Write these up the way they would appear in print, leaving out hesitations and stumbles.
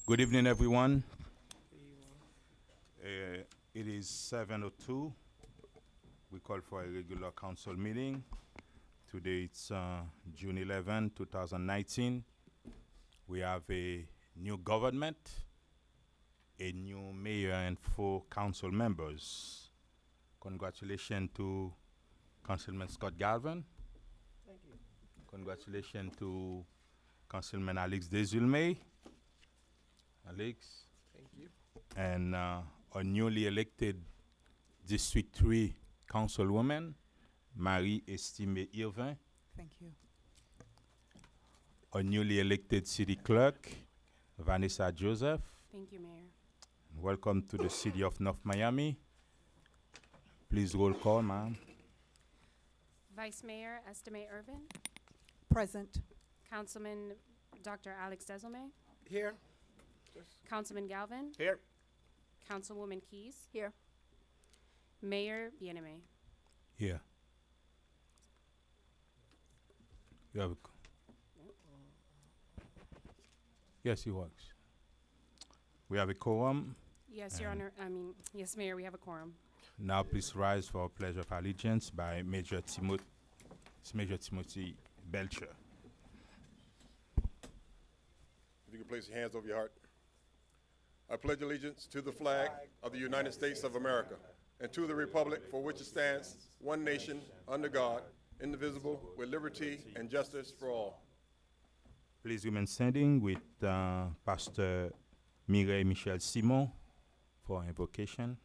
Good evening, everyone. It is 7:02. We call for a regular council meeting. Today it's June 11, 2019. We have a new government, a new mayor, and 4 council members. Congratulations to Councilman Scott Galvin. Thank you. Congratulations to Councilman Alex Desulme. Alex. Thank you. And our newly elected District 3 Councilwoman, Marie-Estime Irvin. Thank you. Our newly elected City Clerk, Vanessa Joseph. Thank you, Mayor. Welcome to the City of North Miami. Please roll call, ma'am. Vice Mayor Estime Irvin, Present. Councilman Dr. Alex Desulme, Here. Councilman Galvin, Here. Councilwoman Keys, Here. Mayor Bieneme. Here. You have a yes, it works. We have a quorum. Yes, Your Honor. Yes, Mayor, we have a quorum. Now please rise for a pledge of allegiance by Major Timothy Belcher. If you can place your hands over your heart. I pledge allegiance to the flag of the United States of America and to the republic for which it stands, one nation, under God, indivisible, with liberty and justice for all. Please remain standing with Pastor Mireille Michel Simon for invocation.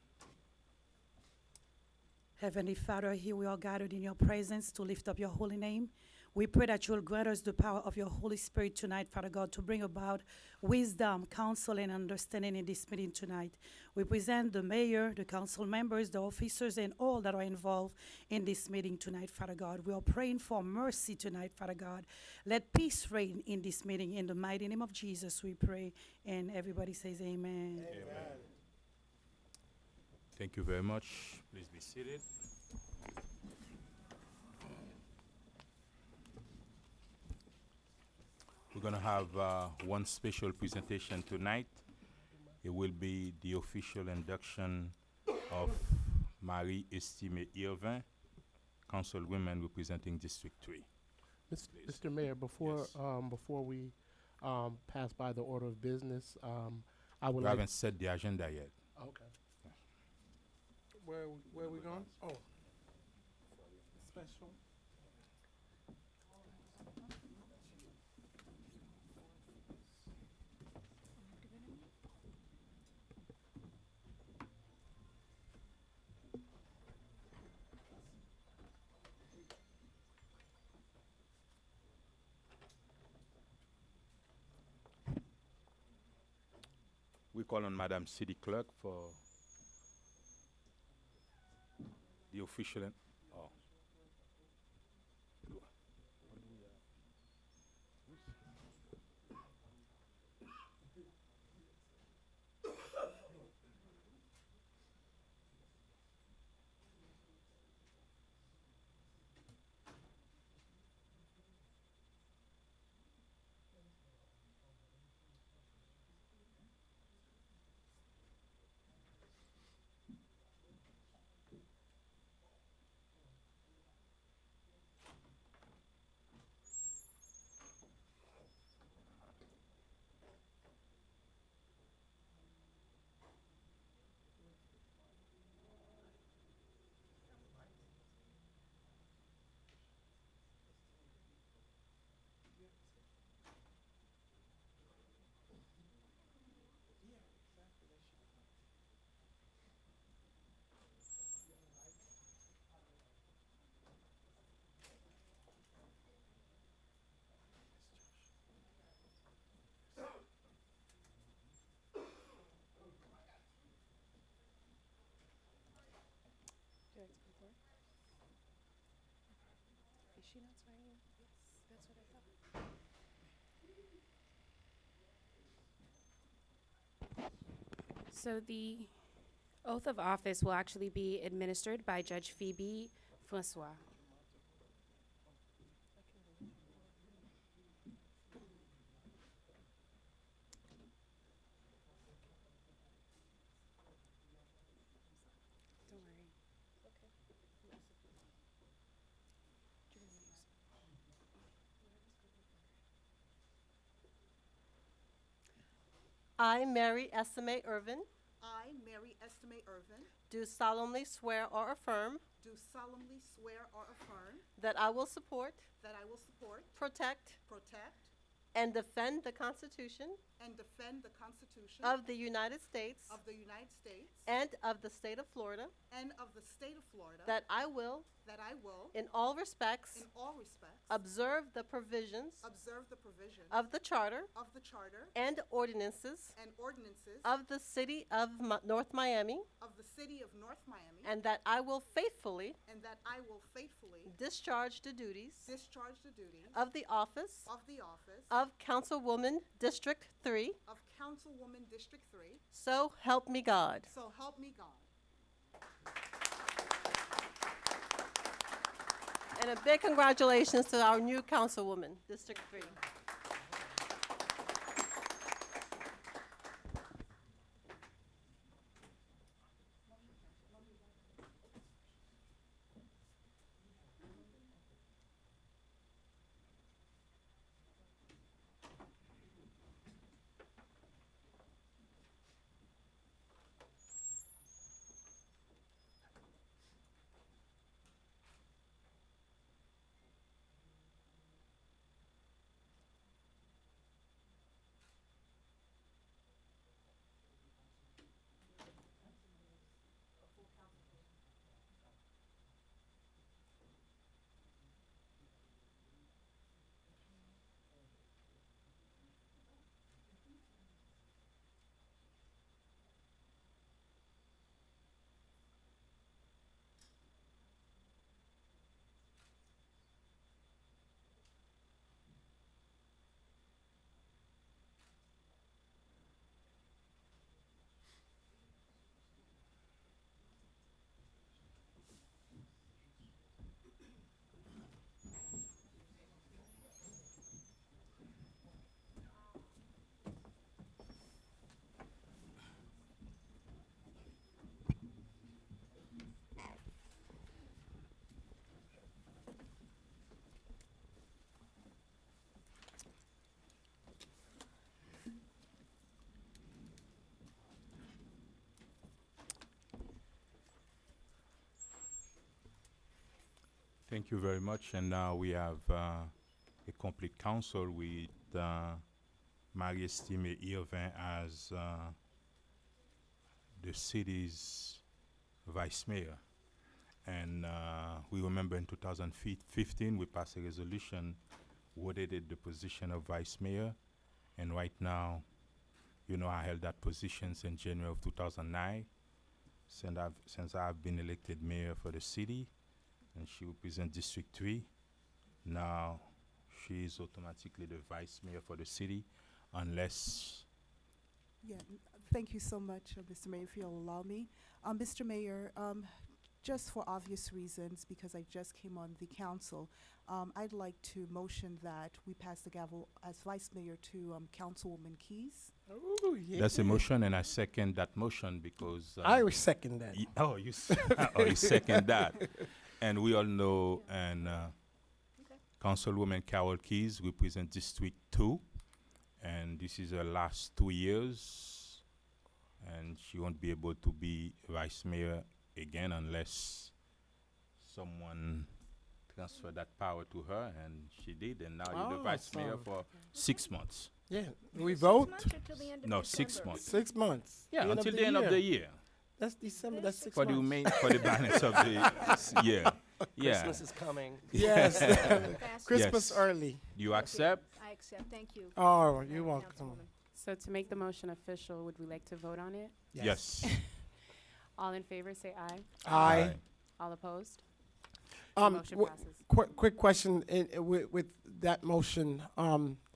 Heavenly Father, here we are gathered in your presence to lift up your holy name. We pray that you will grant us the power of your Holy Spirit tonight, Father God, to bring about wisdom, counsel, and understanding in this meeting tonight. We present the mayor, the council members, the officers, and all that are involved in this meeting tonight, Father God. We are praying for mercy tonight, Father God. Let peace reign in this meeting. In the mighty name of Jesus, we pray. And everybody says amen. Amen. Thank you very much. Please be seated. We're going to have one special presentation tonight. It will be the official induction of Marie-Estime Irvin, Councilwoman representing District 3. Mr. Mayor, before Yes. before we pass by the order of business, I would We like. haven't set the agenda yet. Okay. Where are we going? Oh. Special. We call on Madam City Clerk for the official. Oh. Is she not swearing in? Yes, that's what I thought. So the oath of office will actually be administered by Judge Phoebe Francois. I, Mary Estimate Irvin, I, Mary Estimate Irvin, do solemnly swear or affirm do solemnly swear or affirm that I will support, that I will support, protect, protect, and defend the Constitution and defend the Constitution of the United States of the United States and of the state of Florida, and of the state of Florida, that I will, that I will, in all respects, in all respects, observe the provisions observe the provisions of the Charter of the Charter and ordinances and ordinances of the city of North Miami, of the city of North Miami, and that I will faithfully and that I will faithfully discharge the duties discharge the duties of the office of the office of Councilwoman District 3. of Councilwoman District 3. So help me God. So help me God. And a big congratulations to our new Councilwoman, District 3. Thank you very much. And now we have a complete council with Marie-Estime Irvin as the city's vice mayor. And we remember in 2015, we passed a resolution rotated the position of vice mayor. And right now, you know, I held that position since January of 2009, since I've been elected mayor for the city, and she represents District 3. Now, she is automatically the vice mayor for the city, unless Yeah, thank you so much, Mr. Mayor, if you'll allow me. Mr. Mayor, just for obvious reasons, because I just came on the council, I'd like to motion that we pass the gavel as vice mayor to Councilwoman Keys. Ooh, yeah. that's a motion, and I second that motion because I will second that. oh, oh, you second that, and we all know, and Councilwoman Carol Keys represents District 2, and this is her last 2 years, and she won't be able to be vice mayor again unless someone transfer that power to her, and she did, and now you're the Oh, vice mayor so- for 6 months. Yeah, we vote No, 6 months. 6 months. Yeah, until the end of the year. That's December. That's 6 For the months. for the balance of the year. Yeah. Christmas is coming. Yes, Christmas Yes. early. You accept? I accept, thank you. Oh, you're Madam welcome. Councilwoman. So to make the motion official, would we like to vote on it? Yes. All in favor, say aye. Aye. All opposed? Um, Motion wh- passes. quick question with that motion.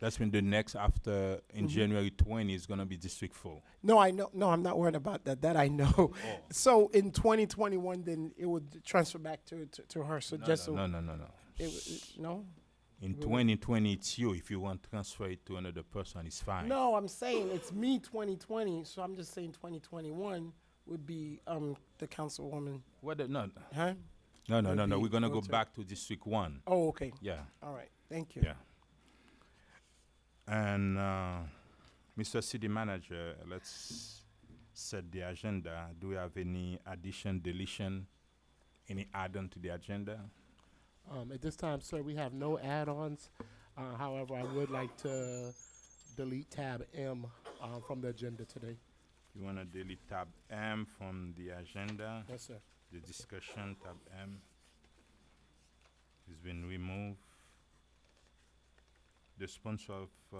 That's when the next after in January 20 is gonna be District 4. No, I know. No, I'm not worried about that. That I know. Oh. So in 2021, then it would transfer back to her. So No, just no, so no, no, no. no. In Really? 2020, it's you. If you want to transfer it to another person, it's fine. No, I'm saying it's me 2020. So I'm just saying 2021 would be the councilwoman. What? No, Huh? no, no, Would no, no. be We're gonna go rotated. back to District 1. Oh, okay. Yeah, All right. Thank you. yeah. And Mr. City Manager, let's set the agenda. Do we have any addition, deletion, any add-on to the agenda? At this time, sir, we have no add-ons. However, I would like to delete tab M from the agenda today. You want to delete tab M from the agenda? Yes, sir. The discussion, tab M, has been removed. The sponsor of the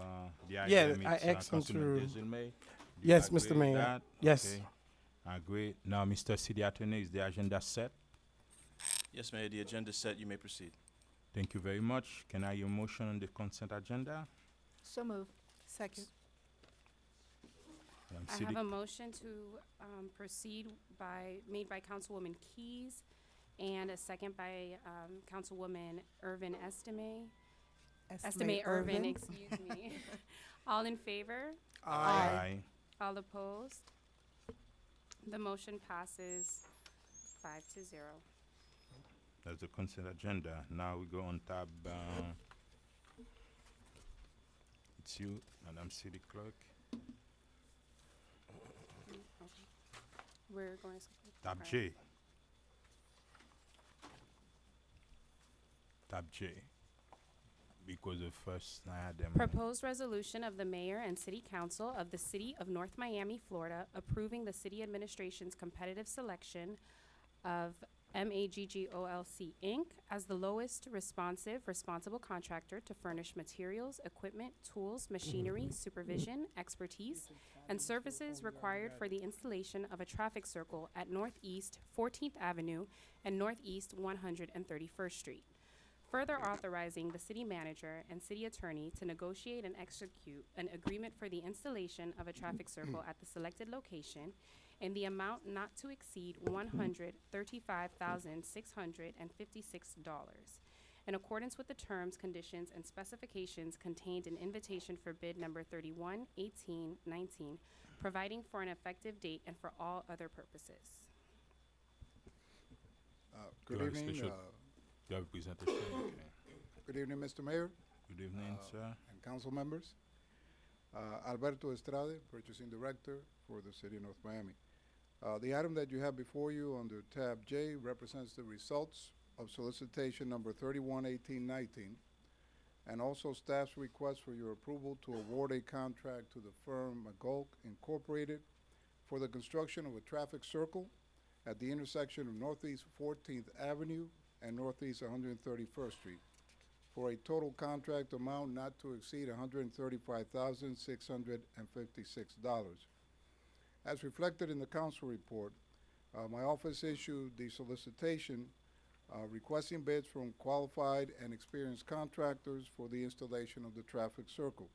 Yeah, item I is asked him Councilman to- Desilme. Do you Yes, agree Mr. with Mayor. that? Yes. Okay. I agree. Now, Mr. City Attorney, is the agenda set? Yes, Mayor, the agenda is set. You may proceed. Thank you very much. Can I hear a motion on the consent agenda? So moved. Second. Madam I City have a motion to proceed made by Councilwoman Keys and a second by Councilwoman Irvin Estime. Estime Irvin, excuse me. All in favor? Aye. All opposed? The motion passes 5-0. That's the consent agenda. Now we go on tab, it's you, Madam City Clerk. We're going to. Tab J. Tab J. Because the first I had them. Proposed resolution of the mayor and city council of the city of North Miami, Florida, approving the city administration's competitive selection of MAGGOLC Inc. as the lowest responsible contractor to furnish materials, equipment, tools, machinery, supervision, expertise, and services required for the installation of a traffic circle at Northeast 14th Avenue and Northeast 131st Street. Further authorizing the city manager and city attorney to negotiate and execute an agreement for the installation of a traffic circle at the selected location in the amount not to exceed $135,656, in accordance with the terms, conditions, and specifications contained in invitation for bid number 31-18-19, providing for an effective date and for all other purposes. You Good have evening, special- You have a presentation? Okay. good evening, Mr. Mayor Good evening, sir. and council members. Alberto Estrade, Purchasing Director for the City of North Miami. The item that you have before you under tab J represents the results of solicitation number 31-18-19 and also staff's request for your approval to award a contract to the firm McGulk Incorporated for the construction of a traffic circle at the intersection of Northeast 14th Avenue and Northeast 131st Street for a total contract amount not to exceed $135,656. As reflected in the council report, my office issued the solicitation requesting bids from qualified and experienced contractors for the installation of the traffic circle.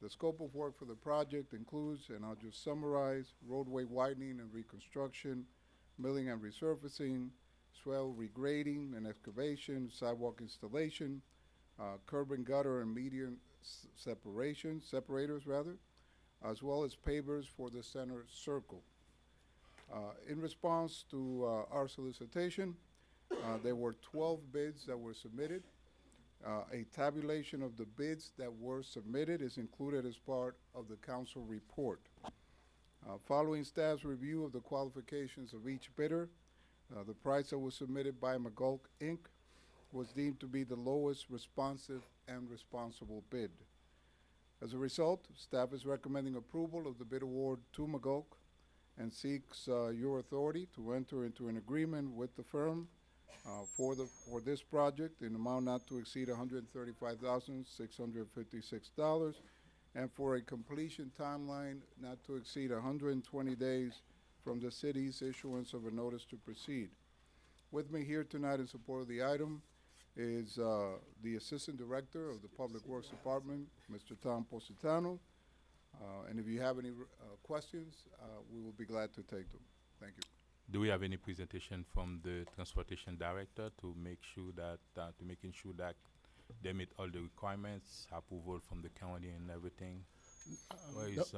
The scope of work for the project includes, and I'll just summarize, roadway widening and reconstruction, milling and resurfacing, swale regrading and excavation, sidewalk installation, curb and gutter and median separators, as well as pavers for the center circle. In response to our solicitation, there were 12 bids that were submitted. A tabulation of the bids that were submitted is included as part of the council report. Following staff's review of the qualifications of each bidder, the price that was submitted by McGulk Inc. was deemed to be the lowest responsive and responsible bid. As a result, staff is recommending approval of the bid award to McGulk and seeks your authority to enter into an agreement with the firm for this project in amount not to exceed $135,656 and for a completion timeline not to exceed 120 days from the city's issuance of a notice to proceed. With me here tonight in support of the item is the Assistant Director of the Public Works Department, Mr. Tom Positano. And if you have any questions, we will be glad to take them. Thank you. Do we have any presentation from the Transportation Director to make sure that, making sure that they meet all the requirements, approval from the county and everything? Where is,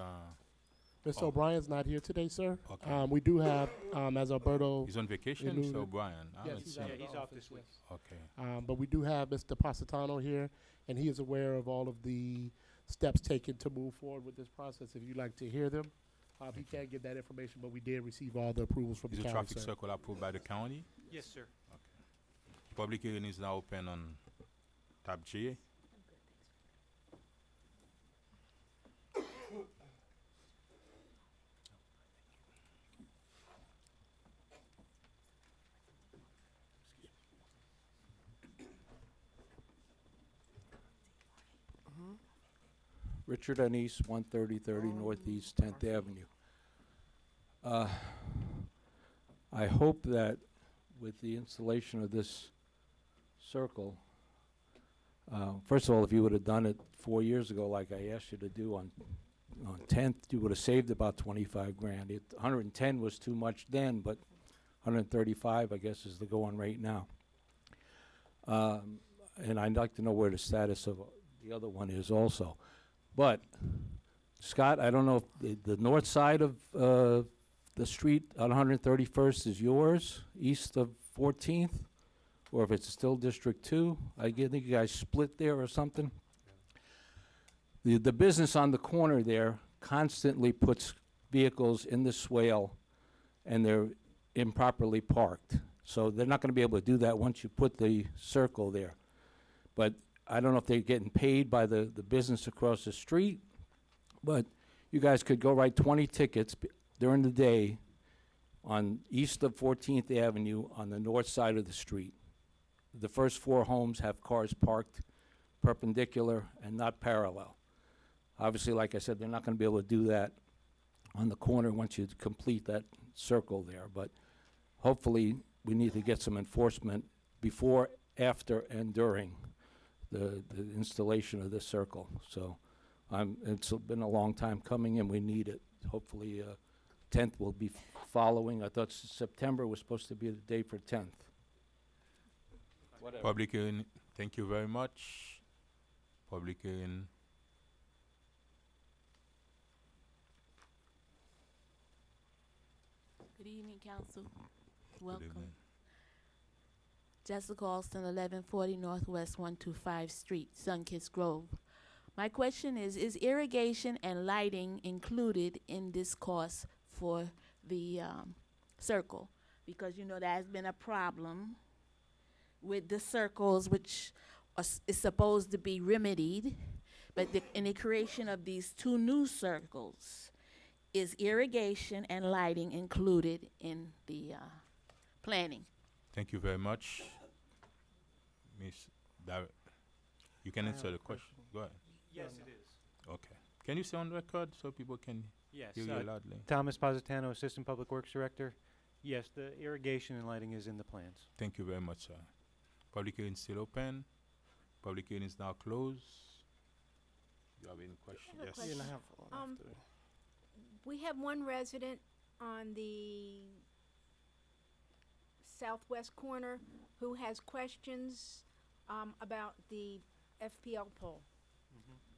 Mr. O'Brien's not here today, sir. Okay. We do have, as Alberto. he's on vacation, alluded- Mr. O'Brien? I Yes, haven't he's seen out him. of the office, yes. Okay. But we do have Mr. Positano here, and he is aware of all of the steps taken to move forward with this process. If you'd like to hear them, he can't give that information, but we did receive all the approvals from Is the the county, traffic sir. circle approved by the county? Yes, sir. Public hearing is now open on tab G. Richard Anise, 13030 Northeast 10th Avenue. I hope that with the installation of this circle, first of all, if you would have done it 4 years ago like I asked you to do on 10th, you would have saved about 25 grand. 110 was too much then, but 135, I guess, is the going rate now. And I'd like to know where the status of the other one is also. But, Scott, I don't know if the north side of the street on 131st is yours, east of 14th, or if it's still District 2. I think you guys split there or something. The business on the corner there constantly puts vehicles in the swale, and they're improperly parked. So they're not going to be able to do that once you put the circle there. But I don't know if they're getting paid by the business across the street, but you guys could go write 20 tickets during the day on east of 14th Avenue on the north side of the street. The first 4 homes have cars parked perpendicular and not parallel. Obviously, like I said, they're not going to be able to do that on the corner once you complete that circle there, but hopefully we need to get some enforcement before, after, and during the installation of this circle. So it's been a long time coming and we need it. Hopefully 10th will be following. I thought September was supposed to be the day for 10th. Whatever. Public hearing, thank you very much. Public hearing. Good evening, Council. Good Welcome. evening. Jessica Alston, 1140 Northwest 125 Street, Sunkist Grove. My question is irrigation and lighting included in this cost for the circle? Because you know that has been a problem with the circles, which is supposed to be remedied, but in the creation of these 2 new circles, is irrigation and lighting included in the planning? Thank you very much. Miss Darrell, you can answer the question. Go ahead. Yes, it is. Okay. Can you say on record so people can Yes. hear you loudly? Thomas Positano, Assistant Public Works Director. Yes, the irrigation and lighting is in the plans. Thank you very much, sir. Public hearing is still open. Public hearing is now closed. You have any questions? I have a Yes. question. And I have one after. We have one resident on the southwest corner who has questions about the FPL pole.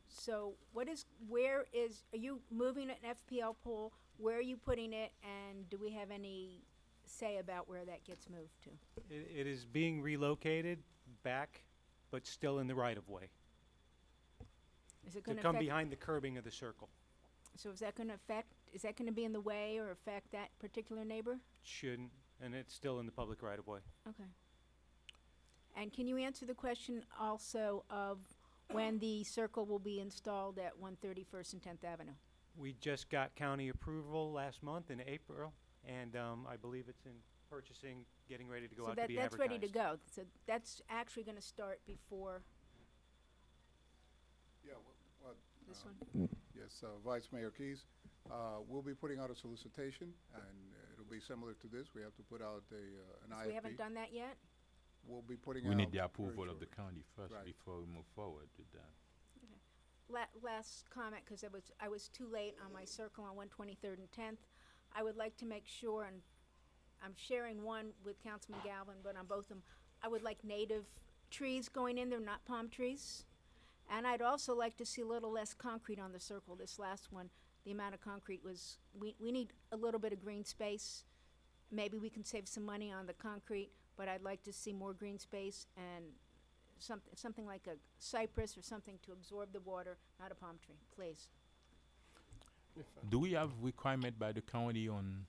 So are you moving an FPL pole? Where are you putting it? And do we have any say about where that gets moved to? It is being relocated back, but still in the right-of-way, Is it to going to come affect? behind the curbing of the circle. So is that going to affect? Is that going to be in the way or affect that particular neighbor? Shouldn't, and it's still in the public right-of-way. Okay. And can you answer the question also of when the circle will be installed at 131st and 10th Avenue? We just got county approval last month in April, and I believe it's in purchasing, getting ready to go So out to be that's advertised. ready to go. So that's actually going to start before Yeah, well, this one? yes, Vice Mayor Keys, we'll be putting out a solicitation, and it'll be similar to this. We have to put out an So IFP. we haven't done that yet? We'll be putting We out. need the very approval of the shortly. county first Right. before we move forward with that. Last comment, because I was too late on my circle on 123rd and 10th. I would like to make sure, and I'm sharing one with Councilman Galvin, but on both of them, I would like native trees going in there, not palm trees. And I'd also like to see a little less concrete on the circle. This last one, the amount of concrete was, we need a little bit of green space. Maybe we can save some money on the concrete, but I'd like to see more green space and something like a cypress or something to absorb the water, not a palm tree, please. Do we have requirement by the county on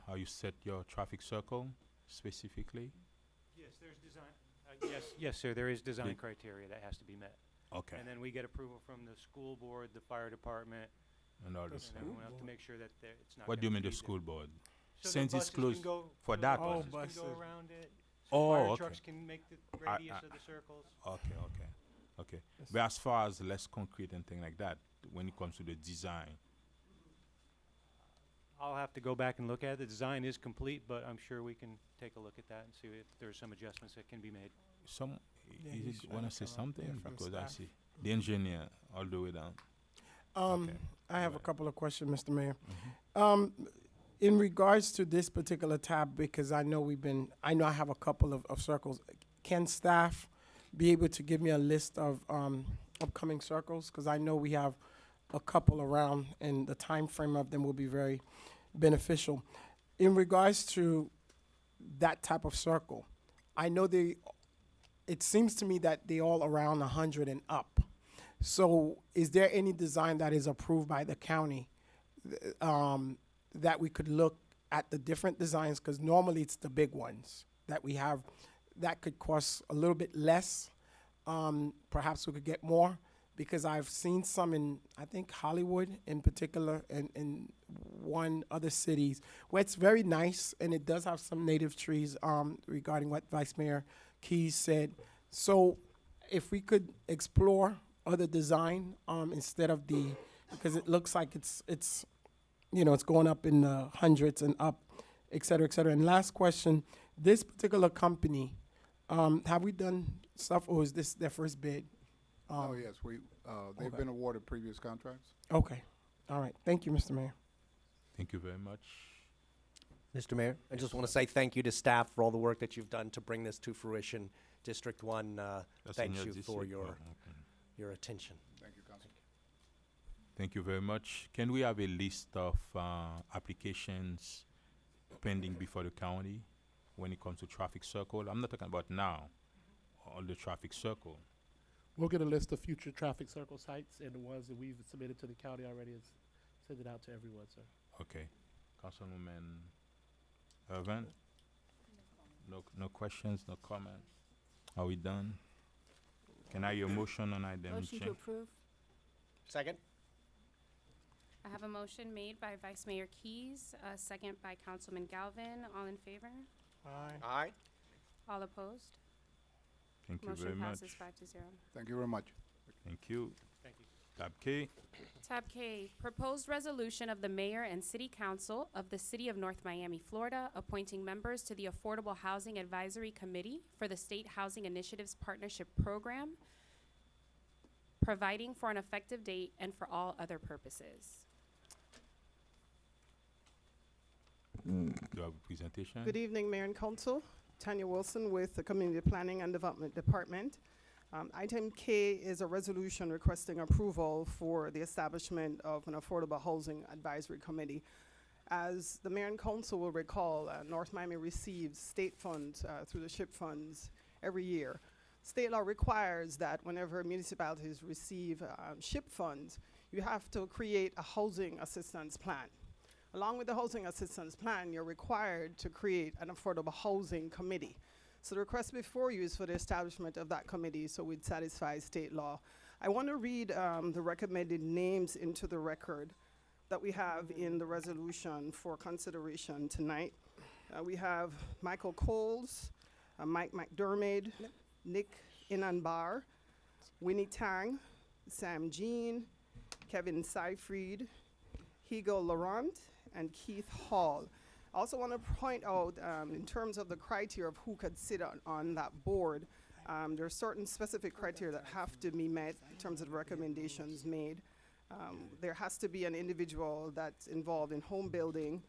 how you set your traffic circle specifically? Yes, there's design, yes, sir, there is design Big- criteria that has to be met. Okay. And then we get approval from the school board, the fire department, And all and this. everyone else to make sure that it's not. What do you gonna mean the impede school board? So that Since it's buses can closed go- for so that that one? buses can go around it. Oh, Fire okay. trucks can make the I- radius I- of the circles. Okay. But as far as less concrete and thing like that, when it comes to the design, I'll have to go back and look at it. The design is complete, but I'm sure we can take a look at that and see if there's some adjustments that can be made. Yeah, is he's it trying wanna to say come up something? with the Because I staff. see the engineer all the way down. Okay. I have a Alright. couple of questions, Mr. Mayor. In regards to this particular tab, because I know I have a couple of circles. Can staff be able to give me a list of upcoming circles? Because I know we have a couple around, and the time frame of them will be very beneficial. In regards to that type of circle, I know it seems to me that they all around 100 and up. So is there any design that is approved by the county that we could look at the different designs? Because normally it's the big ones that we have that could cost a little bit less. Perhaps we could get more, because I've seen some in, I think, Hollywood in particular, and in one other cities, where it's very nice, and it does have some native trees, regarding what Vice Mayor Keys said. So if we could explore other design, instead of because it looks like it's going up in the hundreds and up, et cetera, et cetera. And last question, this particular company, have we done stuff, or is this their first bid? Oh, yes, they've okay. been awarded previous contracts. Okay, all right, thank you, Mr. Mayor. Thank you very much. Mr. Mayor, I just want to say thank you to staff for all the work that you've done to bring this to fruition. District 1 That's in thanks your you for district? your, Oh, okay. your attention. Thank you, Council. Thank you very much. Can we have a list of applications pending before the county when it comes to traffic circle? I'm not talking about now, all the traffic circle. We'll get a list of future traffic circle sites and the ones that we've submitted to the county already and send it out to everyone, sir. Okay. Councilwoman Irvin? No questions, no comment? Are we done? Can I hear a motion on item Motion J? to approve? Second? I have a motion made by Vice Mayor Keys, a second by Councilman Galvin. All in favor? Aye. All opposed? Thank you very Motion much. passes 5-0. Thank you very much. Thank you. Thank you. Tab K. Tab K, proposed resolution of the mayor and city council of the city of North Miami, Florida, appointing members to the Affordable Housing Advisory Committee for the State Housing Initiatives Partnership Program, providing for an effective date and for all other purposes. Do you have a presentation? Good evening, Mayor and Council. Tanya Wilson with the Community Planning and Development Department. Item K is a resolution requesting approval for the establishment of an Affordable Housing Advisory Committee. As the Mayor and Council will recall, North Miami receives state funds through the SHIP funds every year. State law requires that whenever municipalities receive SHIP funds, you have to create a housing assistance plan. Along with the housing assistance plan, you're required to create an affordable housing committee. So the request before you is for the establishment of that committee so we'd satisfy state law. I want to read the recommended names into the record that we have in the resolution for consideration tonight. We have Michael Coles, Mike McDermott, Nick Inanbar, Winnie Tang, Sam Jean, Kevin Seifried, Higo Laurent, and Keith Hall. I also want to point out, in terms of the criteria of who could sit on that board, there are certain specific criteria that have to be met in terms of recommendations made. There has to be an individual that's involved in home building,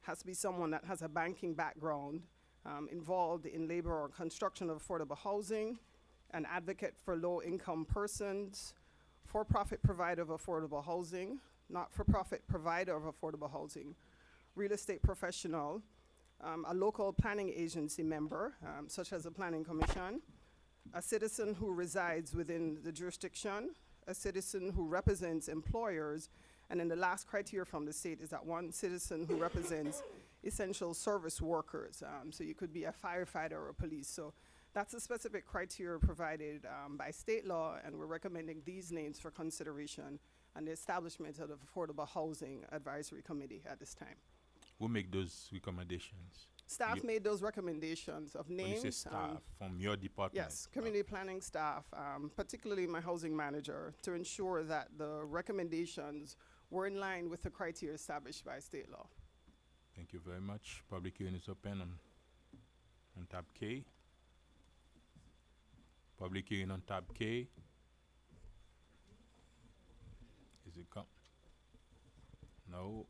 has to be someone that has a banking background, involved in labor or construction of affordable housing, an advocate for low-income persons, for-profit provider of affordable housing, not-for-profit provider of affordable housing, real estate professional, a local planning agency member, such as the Planning Commission, a citizen who resides within the jurisdiction, a citizen who represents employers, and then the last criteria from the state is that one citizen who represents essential service workers. So you could be a firefighter or a police. So that's a specific criteria provided by state law, and we're recommending these names for consideration and the establishment of the Affordable Housing Advisory Committee at this time. Who make those recommendations? Staff You- made those recommendations of When you names. say staff, from your department? Yes, community planning staff, particularly my housing manager, to ensure that the recommendations were in line with the criteria established by state law. Thank you very much. Public hearing is open on tab K. Public hearing on tab K. Is it come? No.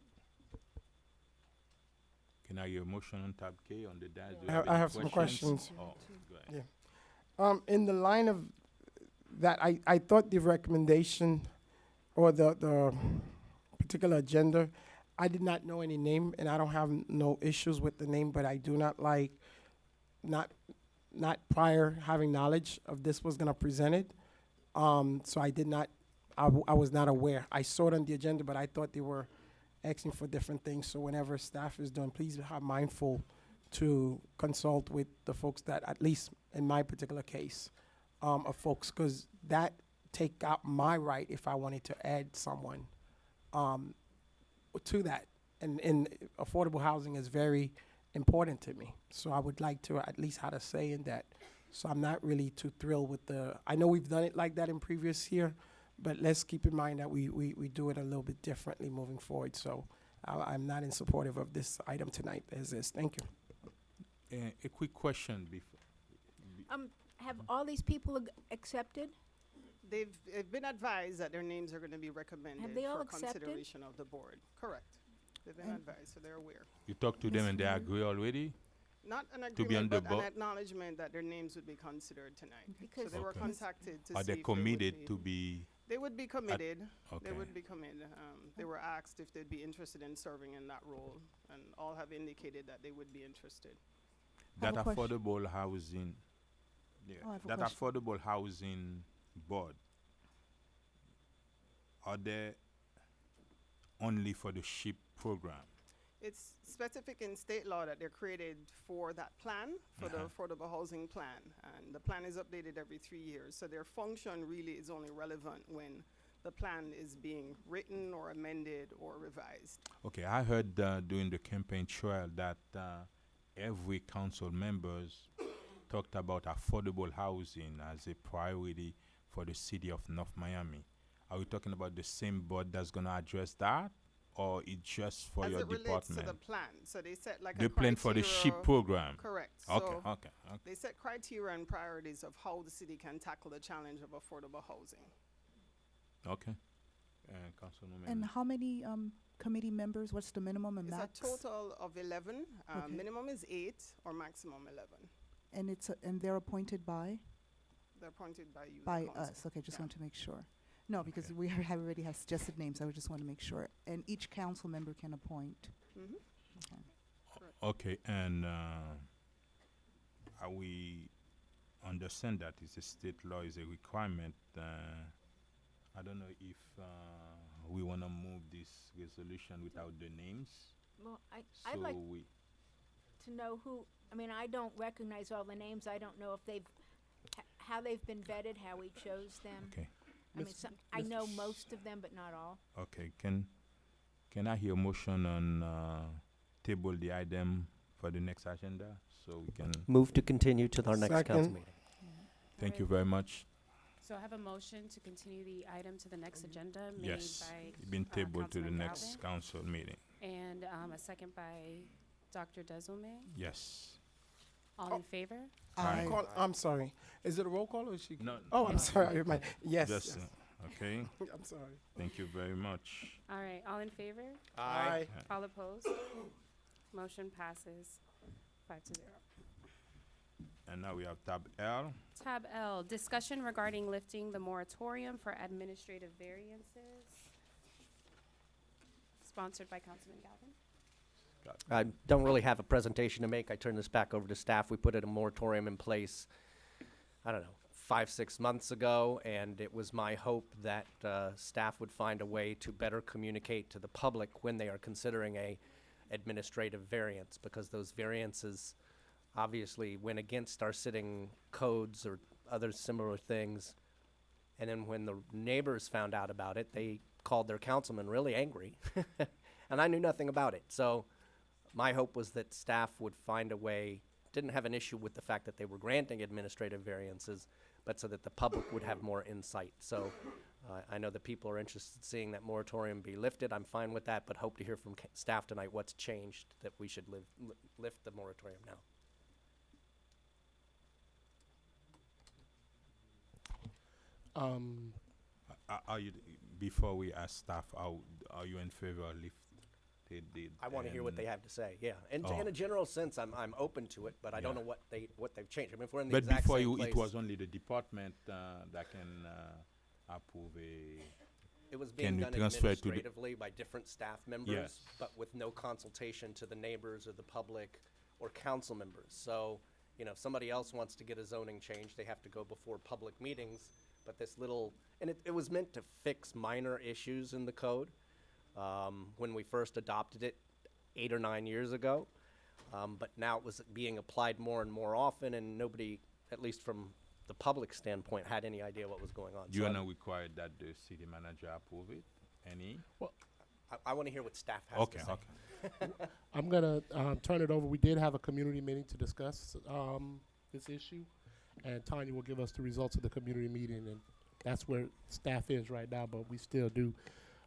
Can I hear a motion on tab K on the dais? Do you I any have some questions. Oh, go ahead. Yeah. In the line of that, I thought the recommendation or the particular agenda, I did not know any name, and I don't have no issues with the name, but I do not like not prior having knowledge of this was gonna present it. So I did not, I was not aware. I saw it on the agenda, but I thought they were asking for different things. So whenever staff is doing, please have mindful to consult with the folks that, at least in my particular case, of folks, because that take out my right if I wanted to add someone to that. And affordable housing is very important to me. So I would like to at least have a say in that. So I'm not really too thrilled with I know we've done it like that in previous year, but let's keep in mind that we do it a little bit differently moving forward. So I'm not in supportive of this item tonight as is. Thank you. A quick question before. Have all these people accepted? They've been advised that their names are going to be recommended they all for accepted? consideration of the board. Correct. They've been advised, so they're aware. You talked to them and they agree already? Not an To be on agreement, the but an board? acknowledgement that their names would be considered tonight. So Because they were Okay. contacted to Are see they if they would committed be- to be? They would be committed. They okay. would be committed. They were asked if they'd be interested in serving in that role, and all have indicated that they would be interested. That have a question. affordable housing, yeah, Oh, I have a that question. affordable housing board, are they only for the SHIP program? It's specific in state law that they're created for that plan, for the affordable housing plan. And the plan is updated every 3 years. So their function really is only relevant when the plan is being written or amended or revised. Okay, I heard during the campaign trail that every council members talked about affordable housing as a priority for the city of North Miami. Are we talking about the same board that's gonna address that, or it's just for As your it relates department? to the plan, so they set like The a plan for the SHIP criteria- program. Correct. Okay, So okay, okay. they set criteria and priorities of how the city can tackle the challenge of affordable housing. Okay. Councilwoman. And how many committee members? What's the minimum and It's max? a total of 11. Okay. Minimum is 8 or maximum 11. And and they're appointed by? They're appointed by you. the By council. us. Okay, just Yeah. want to make sure. No, because we have already have suggested names. I would just want to make sure. And each council member can appoint. Mhm. Okay. Okay, and we understand that it's a state law, is a requirement. I don't know if we want to move this resolution without the names. Well, I'd So like we, to know who, I mean, I don't recognize all the names. I don't know if how they've been vetted, how we chose them. okay, I mean, Miss- I know most of them, but not all. okay. Can I hear a motion on table the item for the next agenda so we can? Move to continue to our next council Second. meeting. Thank you very much. So I have a motion to continue the item to the next agenda made Yes, by it's been tabled to the Councilman next Galvin, council meeting. and a second by Dr. Desume. Yes. All in favor? Aye. I'm sorry. Is it a roll call or is she? No. Oh, I'm sorry. Yes. Just, yes. okay. I'm sorry. Thank you very much. All right, all in favor? Aye. All opposed? Motion passes 5-0. And now we have tab L. Tab L, discussion regarding lifting the moratorium for administrative variances. Sponsored by Councilman Galvin. I don't really have a presentation to make. I turn this back over to staff. We put a moratorium in place, I don't know, 5, 6 months ago, and it was my hope that staff would find a way to better communicate to the public when they are considering a administrative variance, because those variances obviously went against our sitting codes or other similar things. And then when the neighbors found out about it, they called their councilman really angry. And I knew nothing about it. So my hope was that staff would find a way, didn't have an issue with the fact that they were granting administrative variances, but so that the public would have more insight. So I know that people are interested in seeing that moratorium be lifted. I'm fine with that, but hope to hear from staff tonight what's changed that we should lift the moratorium now. Are you, before we ask staff, are you in favor of lift? I want to hear what they have to say. Yeah, and Oh. in a general sense, I'm open to it, but I don't Yeah. know what they've changed. I mean, if we're in the But exact before same you, place, it was only the department that can approve a. it was Can being we done transfer it to the- administratively by different staff members, Yes. but with no consultation to the neighbors or the public or council members. So, you know, if somebody else wants to get a zoning change, they have to go before public meetings. But this little, and it was meant to fix minor issues in the code when we first adopted it 8 or 9 years ago. But now it was being applied more and more often, and nobody, at least from the public standpoint, had any idea what was going on. You So are not required that the city manager approve it? Any? I want to hear what staff has Okay, to say. okay. I'm gonna turn it over. We did have a community meeting to discuss this issue, and Tanya will give us the results of the community meeting, and that's where staff is right now. But we still do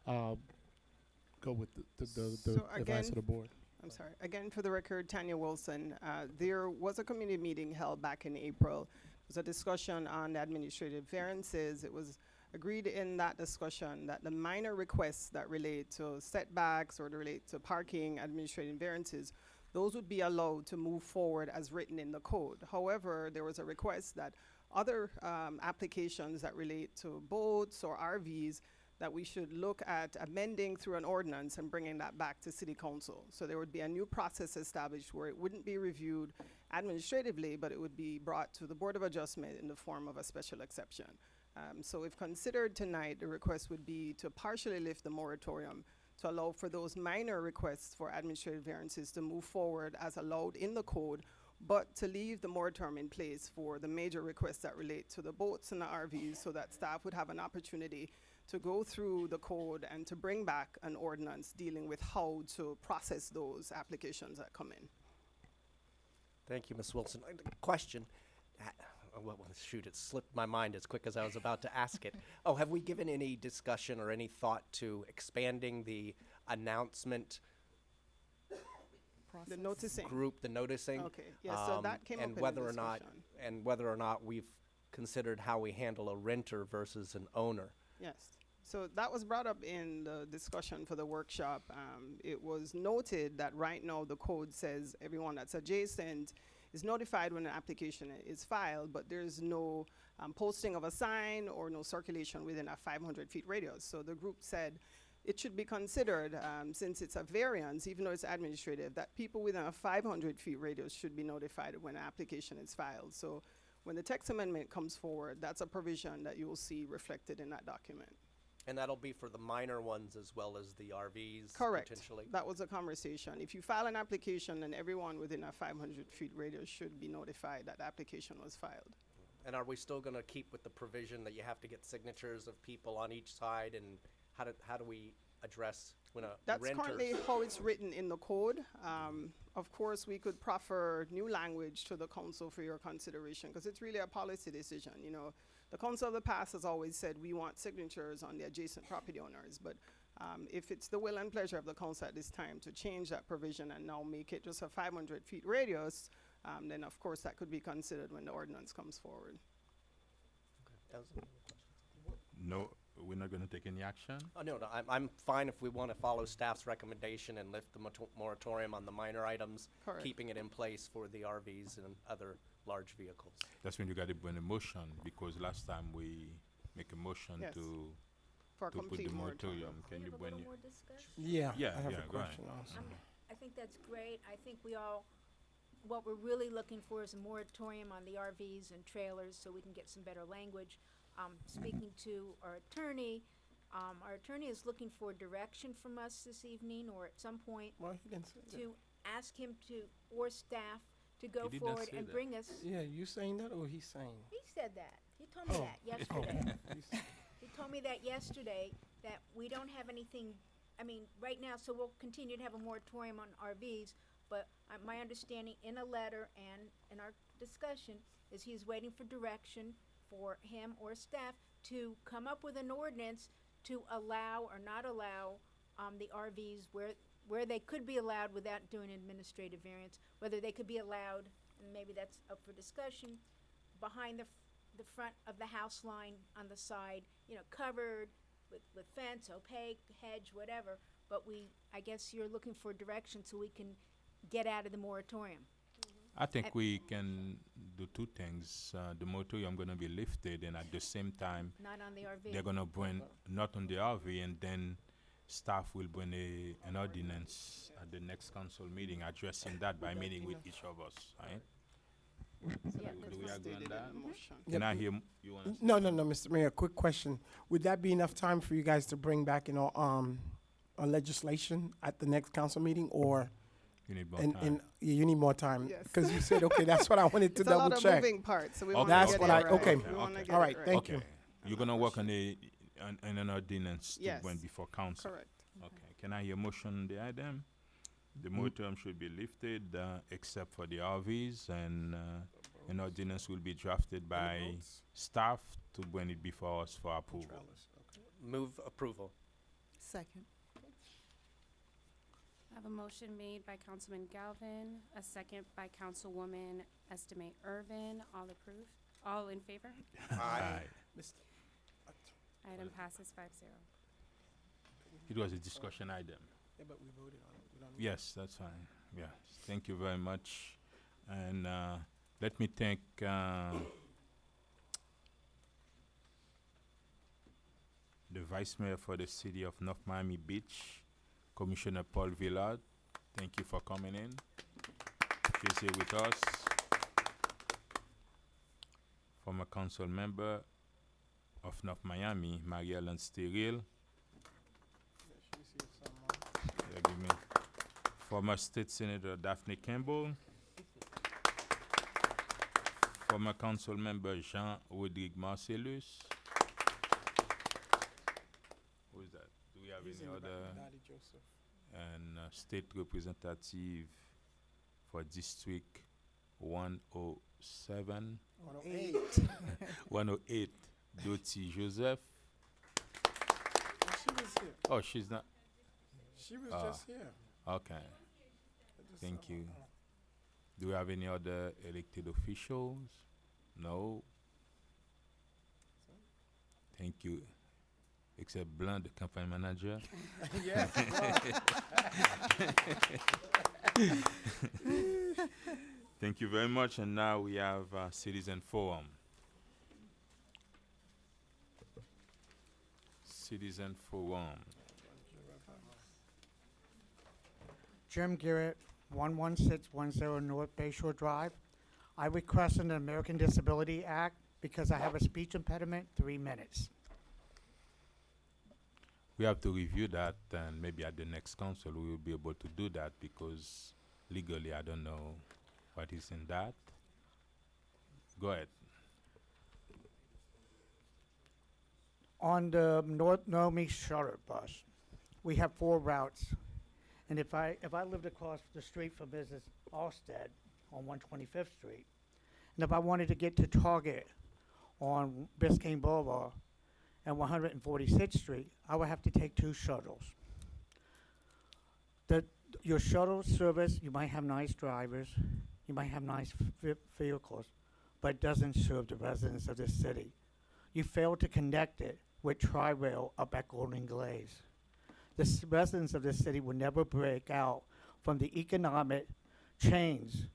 go with the So advice of the board. I'm sorry. Again, for the record, Tanya Wilson. There was a community meeting held back in April. It was a discussion on administrative variances. It was agreed in that discussion that the minor requests that relate to setbacks or to relate to parking, administrative variances, those would be allowed to move forward as written in the code. However, there was a request that other applications that relate to boats or RVs, that we should look at amending through an ordinance and bringing that back to city council. So there would be a new process established where it wouldn't be reviewed administratively, but it would be brought to the Board of Adjustment in the form of a special exception. So if considered tonight, the request would be to partially lift the moratorium to allow for those minor requests for administrative variances to move forward as allowed in the code, but to leave the moratorium in place for the major requests that relate to the boats and the RVs, so that staff would have an opportunity to go through the code and to bring back an ordinance dealing with how to process those applications that come in. Thank you, Ms. Wilson. Question. Well, shoot, it slipped my mind as quick as I was about to ask it. Oh, have we given any discussion or any thought to expanding the announcement The noticing. group, the noticing? Okay, yeah, so that came up in and the whether or not, discussion. and whether or not we've considered how we handle a renter versus an owner. Yes. So that was brought up in the discussion for the workshop. It was noted that right now the code says everyone that's adjacent is notified when an application is filed, but there's no posting of a sign or no circulation within a 500 feet radius. So the group said it should be considered, since it's a variance, even though it's administrative, that people within a 500 feet radius should be notified when an application is filed. So when the text amendment comes forward, that's a provision that you will see reflected in that document. And that'll be for the minor ones as well as the RVs? Correct. Potentially? That was a conversation. If you file an application, then everyone within a 500 feet radius should be notified that the application was filed. And are we still gonna keep with the provision that you have to get signatures of people on each side, and how do we address when a That's renter? currently how it's written in the code. Of course, we could proffer new language to the council for your consideration, because it's really a policy decision. You know, the council of the past has always said we want signatures on the adjacent property owners, but if it's the will and pleasure of the council at this time to change that provision and now make it just a 500 feet radius, then of course that could be considered when the ordinance comes forward. No, we're not gonna take any action? Oh, no, I'm fine if we want to follow staff's recommendation and lift the moratorium on the minor items, Correct. keeping it in place for the RVs and other large vehicles. That's when you gotta bring a motion, because last time we make a motion Yes. to For a put complete the moratorium. Can you have a bring little it? more discussion? Yeah, Yeah, I have yeah, a go ahead. question also. I think that's great. I think we all what we're really looking for is a moratorium on the RVs and trailers so we can get some better language. Speaking to our attorney is looking for direction from us this evening or at some point Well, he didn't say that. to ask him to, or staff, to go He did not forward say and that. bring us. Yeah, you saying that or he's saying? He said that. He told me Oh. that yesterday. He told me that yesterday, that we don't have anything, I mean, right now, so we'll continue to have a moratorium on RVs, but my understanding in a letter and in our discussion is he's waiting for direction for him or staff to come up with an ordinance to allow or not allow the RVs where they could be allowed without doing administrative variance, whether they could be allowed, and maybe that's up for discussion, behind the front of the house line on the side, covered with fence, opaque, hedge, whatever. But I guess you're looking for direction so we can get out of the moratorium. I think we can do two things. The moratorium going to be lifted, and at the same time, Not on the RV. they're going to bring not on the RV, and then staff will bring an ordinance at the next council meeting addressing that by meeting with each of us, right? Yeah, Do we agree on that? Yep. Can I hear you want to? No, Mr. Mayor, quick question. Would that be enough time for you guys to bring back, a legislation at the next council meeting or? You need more time. You need more time. Yes. Because you said, okay, that's what I wanted to It's a double lot of check. moving parts, so we Okay, want That's to get what it I, right. okay. We wanna get All it right, right. thank you. You're going to work on an ordinance Yes. to went before council. Correct. Okay. Can I hear a motion on the item? The moratorium should be lifted, except for the RVs, and an ordinance will be drafted by staff to bring it before us for approval. Move approval. Second. I have a motion made by Councilman Galvin, a second by Councilwoman Estimate Irvin. All approved? All in favor? Aye. Item passes 5-0. It was a discussion item. Yeah, but we voted on it. We don't- Yes, that's fine. Yes, thank you very much. And let me thank the Vice Mayor for the City of North Miami Beach, Commissioner Paul Villard. Thank you for coming in. She's here with us. Former council member of North Miami, Marie-Ellen Steril. Yeah, give me. Former State Senator Daphne Campbell. Former council member Jean-Rodrigue Marcellus. Who is that? Do we have He's any in the back, other? Daddy Joseph. And state representative for District 107. 108. 108, Dottie Joseph. She was here. Oh, she's not. She was Ah. just here. Okay. I just Thank saw you. her. Do we have any other elected officials? No. Thank you. Except Blanc, the campaign manager. Yes, Thank you very much. And now we have Citizen Forum. Citizen Forum. Jim Garrett, 11610 North Bayshore Drive. I request an American Disability Act because I have a speech impediment, 3 minutes. We have to review that, and maybe at the next council we will be able to do that because legally I don't know what is in that. Go ahead. On the North Miami shuttle bus, we have 4 routes. And if I lived across the street from Mrs. Alstead on 125th Street, and if I wanted to get to Target on Biscayne Boulevard and 146th Street, I would have to take 2 shuttles. Your shuttle service, you might have nice drivers, you might have nice vehicles, but it doesn't serve the residents of this city. You fail to connect it with Tri-Rail up at Golden Glaze. The residents of this city will never break out from the economic chains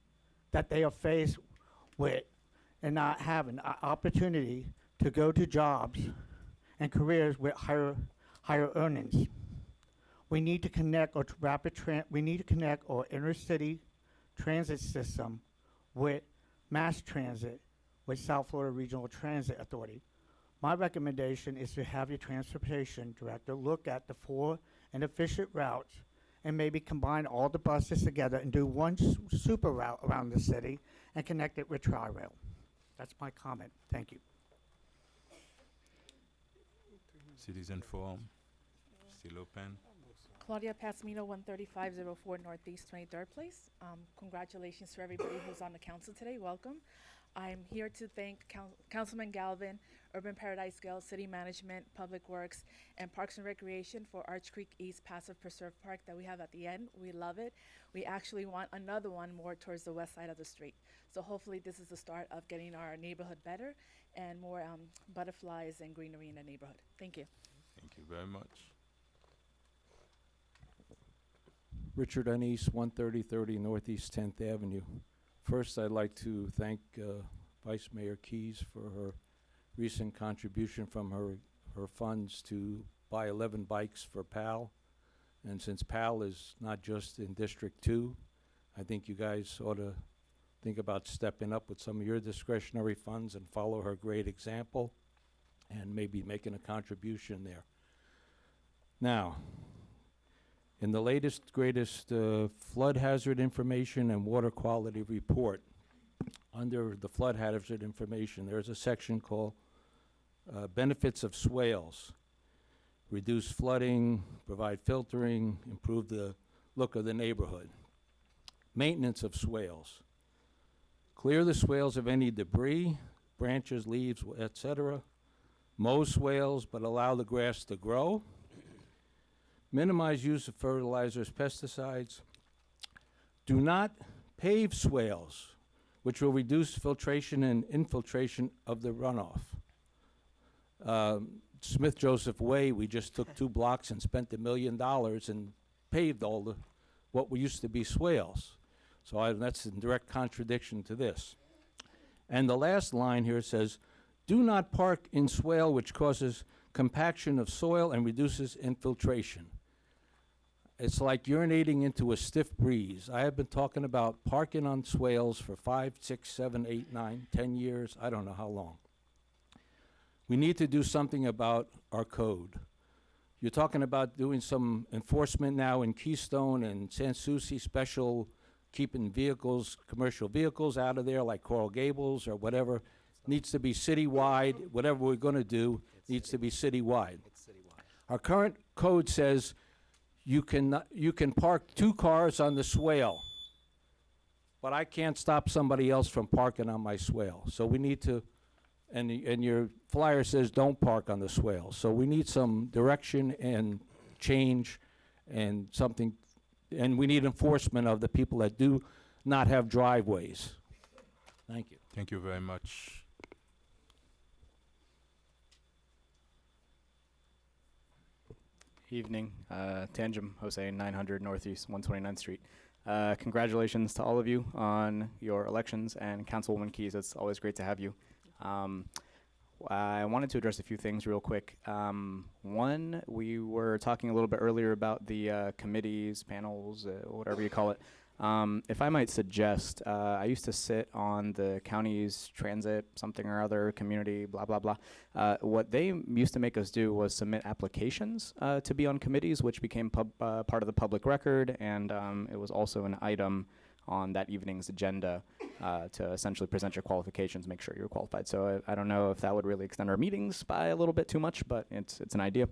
that they are faced with and not having an opportunity to go to jobs and careers with higher earnings. We need to connect our inner city transit system with mass transit with South Florida Regional Transit Authority. My recommendation is to have your transportation director look at the full and efficient routes and maybe combine all the buses together and do one super route around the city and connect it with Tri-Rail. That's my comment. Thank you. Citizen Forum, still open. Claudia Pasmino, 13504 Northeast 23rd Place. Congratulations to everybody who's on the council today. Welcome. I'm here to thank Councilman Galvin, Urban Paradise Gale, City Management, Public Works, and Parks and Recreation for Arch Creek East Passive Preserve Park that we have at the end. We love it. We actually want another one more towards the west side of the street. So hopefully this is the start of getting our neighborhood better and more butterflies and greenery in the neighborhood. Thank you. Thank you very much. Richard Ennis, 13030 Northeast 10th Avenue. First, I'd like to thank Vice Mayor Keys for her recent contribution from her funds to buy 11 bikes for PAL. And since PAL is not just in District 2, I think you guys ought to think about stepping up with some of your discretionary funds and follow her great example and maybe making a contribution there. Now, in the latest, greatest flood hazard information and water quality report, under the flood hazard information, there's a section called benefits of swales. Reduce flooding, provide filtering, improve the look of the neighborhood. Maintenance of swales. Clear the swales of any debris, branches, leaves, etc. Mow swales, but allow the grass to grow. Minimize use of fertilizers, pesticides. Do not pave swales, which will reduce filtration and infiltration of the runoff. Smith Joseph Way, we just took 2 blocks and spent $1 million and paved all the what used to be swales. So that's in direct contradiction to this. And the last line here says, do not park in swale which causes compaction of soil and reduces infiltration. It's like urinating into a stiff breeze. I have been talking about parking on swales for 5, 6, 7, 8, 9, 10 years. I don't know how long. We need to do something about our code. You're talking about doing some enforcement now in Keystone and Sans Souci, special keeping vehicles, commercial vehicles out of there like Coral Gables or whatever. Needs to be citywide. Whatever we're going to do needs to be citywide. Our current code says you can park 2 cars on the swale, but I can't stop somebody else from parking on my swale. So we need to, and your flyer says don't park on the swale. So we need some direction and change and something, and we need enforcement of the people that do not have driveways. Thank you. Thank you very much. Evening, Tanjim Jose, 900 Northeast 129th Street. Congratulations to all of you on your elections, and Councilwoman Keys, it's always great to have you. I wanted to address a few things real quick. One, we were talking a little bit earlier about the committees, panels, whatever you call it. If I might suggest, I used to sit on the county's transit, something or other, community, blah, blah, blah. What they used to make us do was submit applications to be on committees, which became part of the public record, and it was also an item on that evening's agenda to essentially present your qualifications, make sure you're qualified. So I don't know if that would really extend our meetings by a little bit too much, but it's an idea.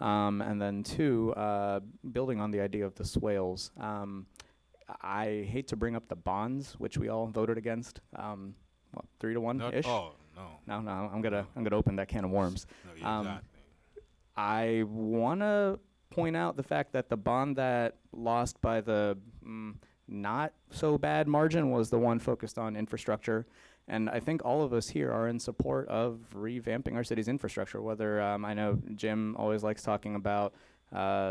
And then 2, building on the idea of the swales, I hate to bring up the bonds, which we all voted against, 3 to 1-ish. Oh, no. No, I'm gonna open that can of worms. No, exactly. I wanna point out the fact that the bond that lost by the not so bad margin was the one focused on infrastructure. And I think all of us here are in support of revamping our city's infrastructure, whether I know Jim always likes talking about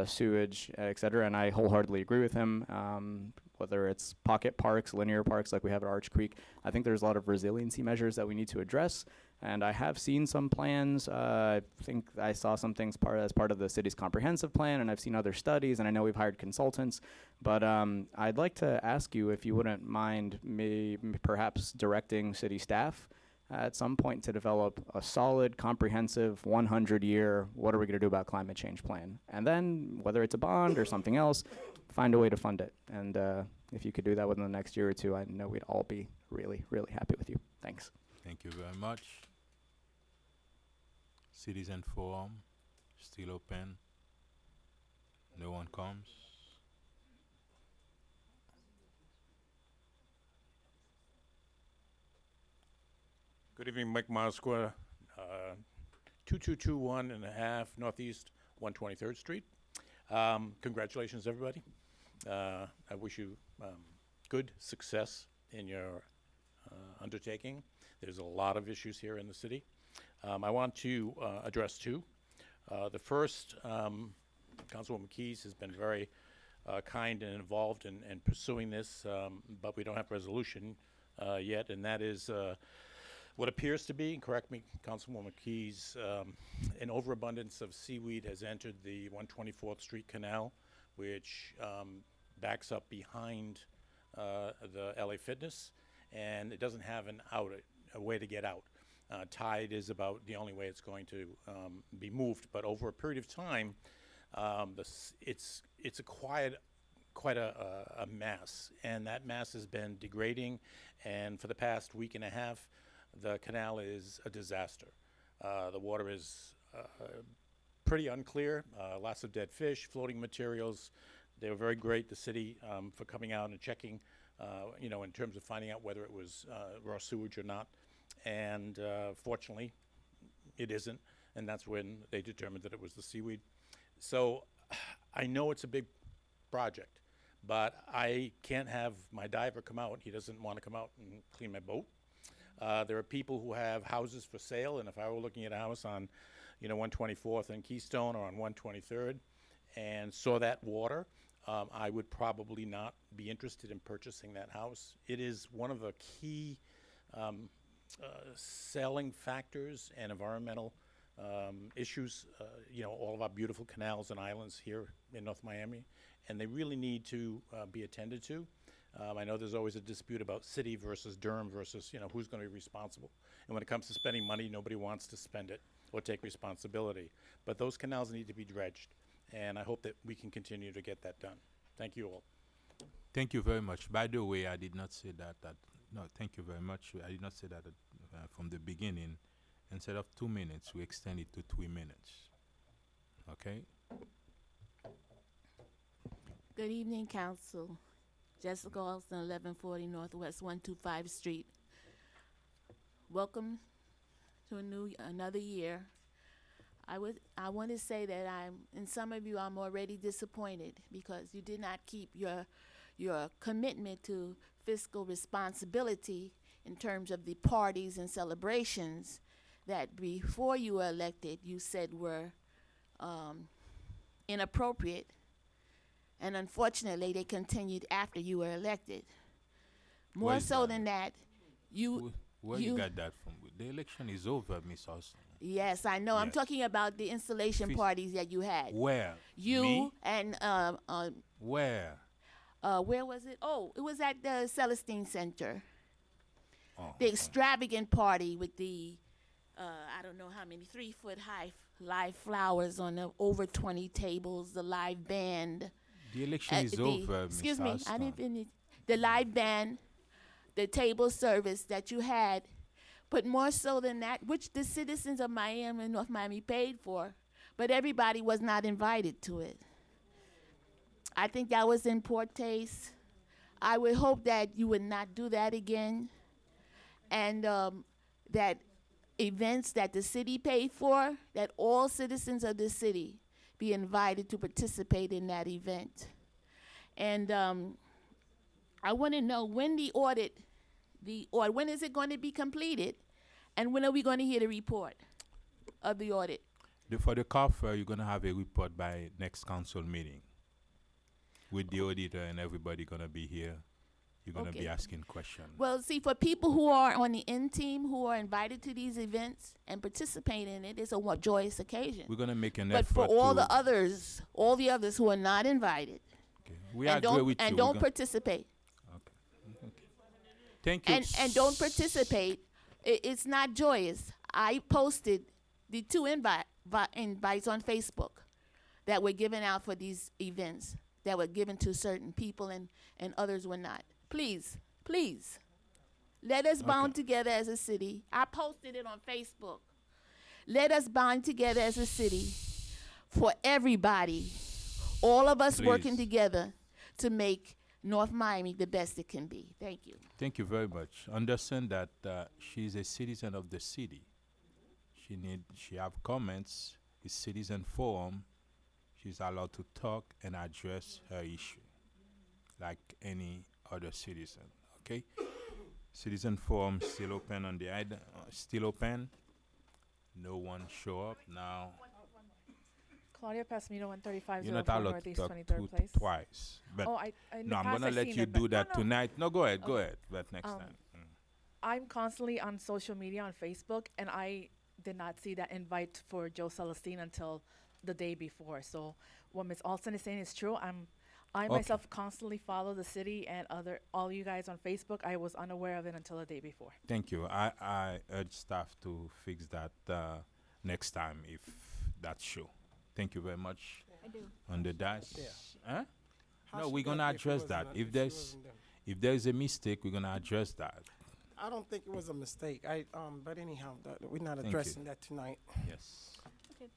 sewage, et cetera, and I wholeheartedly agree with him. Whether it's pocket parks, linear parks like we have at Arch Creek, I think there's a lot of resiliency measures that we need to address. And I have seen some plans. I think I saw some things as part of the city's comprehensive plan, and I've seen other studies, and I know we've hired consultants. But I'd like to ask you if you wouldn't mind me perhaps directing city staff at some point to develop a solid, comprehensive, 100-year, what are we going to do about climate change plan? And then, whether it's a bond or something else, find a way to fund it. And if you could do that within the next year or two, I know we'd all be really, really happy with you. Thanks. Thank you very much. Citizen forum, still open. No one comes. Good evening, Mike Mosqua, 2221 and a half Northeast 123rd Street. Congratulations, everybody. I wish you good success in your undertaking. There's a lot of issues here in the city. I want to address two. The first, Councilwoman Keys has been very kind and involved in pursuing this, but we don't have resolution yet, and that is what appears to be, and correct me, Councilwoman Keys, an overabundance of seaweed has entered the 124th Street Canal, which backs up behind the LA Fitness, and it doesn't have a way to get out. Tide is about the only way it's going to be moved, but over a period of time, it's quite a mass, and that mass has been degrading, and for the past week and a half, the canal is a disaster. The water is pretty unclear, lots of dead fish, floating materials. They were very great, the city, for coming out and checking, you know, in terms of finding out whether it was raw sewage or not. And fortunately, it isn't, and that's when they determined that it was the seaweed. So I know it's a big project, but I can't have my diver come out. He doesn't want to come out and clean my boat. There are people who have houses for sale, and if I were looking at a house on, you know, 124th and Keystone or on 123rd and saw that water, I would probably not be interested in purchasing that house. It is one of the key selling factors and environmental issues, you know, all of our beautiful canals and islands here in North Miami, and they really need to be attended to. I know there's always a dispute about city versus Durham versus, you know, who's going to be responsible. And when it comes to spending money, nobody wants to spend it or take responsibility. But those canals need to be dredged, and I hope that we can continue to get that done. Thank you all. Thank you very much. By the way, I did not say that. No, thank you very much. I did not say that from the beginning. Instead of 2 minutes, we extend it to 3 minutes. Okay? Good evening, Council. Jessica Alston, 1140 Northwest 125 Street. Welcome to another year. I want to say that in some of you, I'm already disappointed because you did not keep your commitment to fiscal responsibility in terms of the parties and celebrations that before you were elected you said were inappropriate. And unfortunately, they continued after you were elected. More so than that, Where you got that from? The election is over, Miss Austin. Yes, I know. I'm talking about the installation parties that you had. Where? You Me? and Where? where was it? Oh, it was at the Celestine Center. Oh, The extravagant party with the I don't know how many 3-foot high live flowers on the over 20 tables, the live band. The election is over, Miss Excuse me, I Austin. didn't finish. The live band, the table service that you had, but more so than that, which the citizens of Miami and North Miami paid for, but everybody was not invited to it. I think that was in poor taste. I would hope that you would not do that again, and that events that the city paid for, that all citizens of the city be invited to participate in that event. And I want to know when when is it going to be completed, and when are we going to hear the report of the audit? For the car fair, you're going to have a report by next council meeting with the auditor and everybody going to be here you're gonna be Okay. asking questions. Well, see, for people who are on the in team who are invited to these events and participate in it, it's a joyous occasion. We're gonna make an But effort for all to. the others, all the others who are not invited We and agree don't with and you. don't participate Thank you. and don't participate, it's not joyous. I posted the 2 invites on Facebook that were given out for these events that were given to certain people and others were not. Please, let us bond together as a city. I posted it on Facebook. Let us bond together as a city for everybody, all of us working Please. together to make North Miami the best it can be. Thank you. Thank you very much. Understand that she's a citizen of the city. She have comments. It's citizen forum. She's allowed to talk and address her issue like any other citizen. Okay. Citizen forum still open on the still open. No one show up now. Claudia Pasmino, 135 You're not 04 allowed to Northeast talk 23rd Place. twice. But Oh, in the no, I'm past gonna I've let seen you it, but- do that no. tonight. No, go ahead, go Okay. ahead. But next time. I'm constantly on social media on Facebook, and I did not see that invite for Joe Celestine until the day before. So what Ms. Alston is saying is true. I Okay. myself constantly follow the city and all you guys on Facebook. I was unaware of it until the day before. Thank you. I urge staff to fix that next time if that's true. Thank you very much. I do. On the dice. Yeah. Huh? How No, she we're got gonna there if it address wasn't that. her- If she there's wasn't there? if there's a mistake, we're gonna address that. I don't think it was a mistake. But anyhow, we're not Thank you. addressing that tonight. Yes. Okay.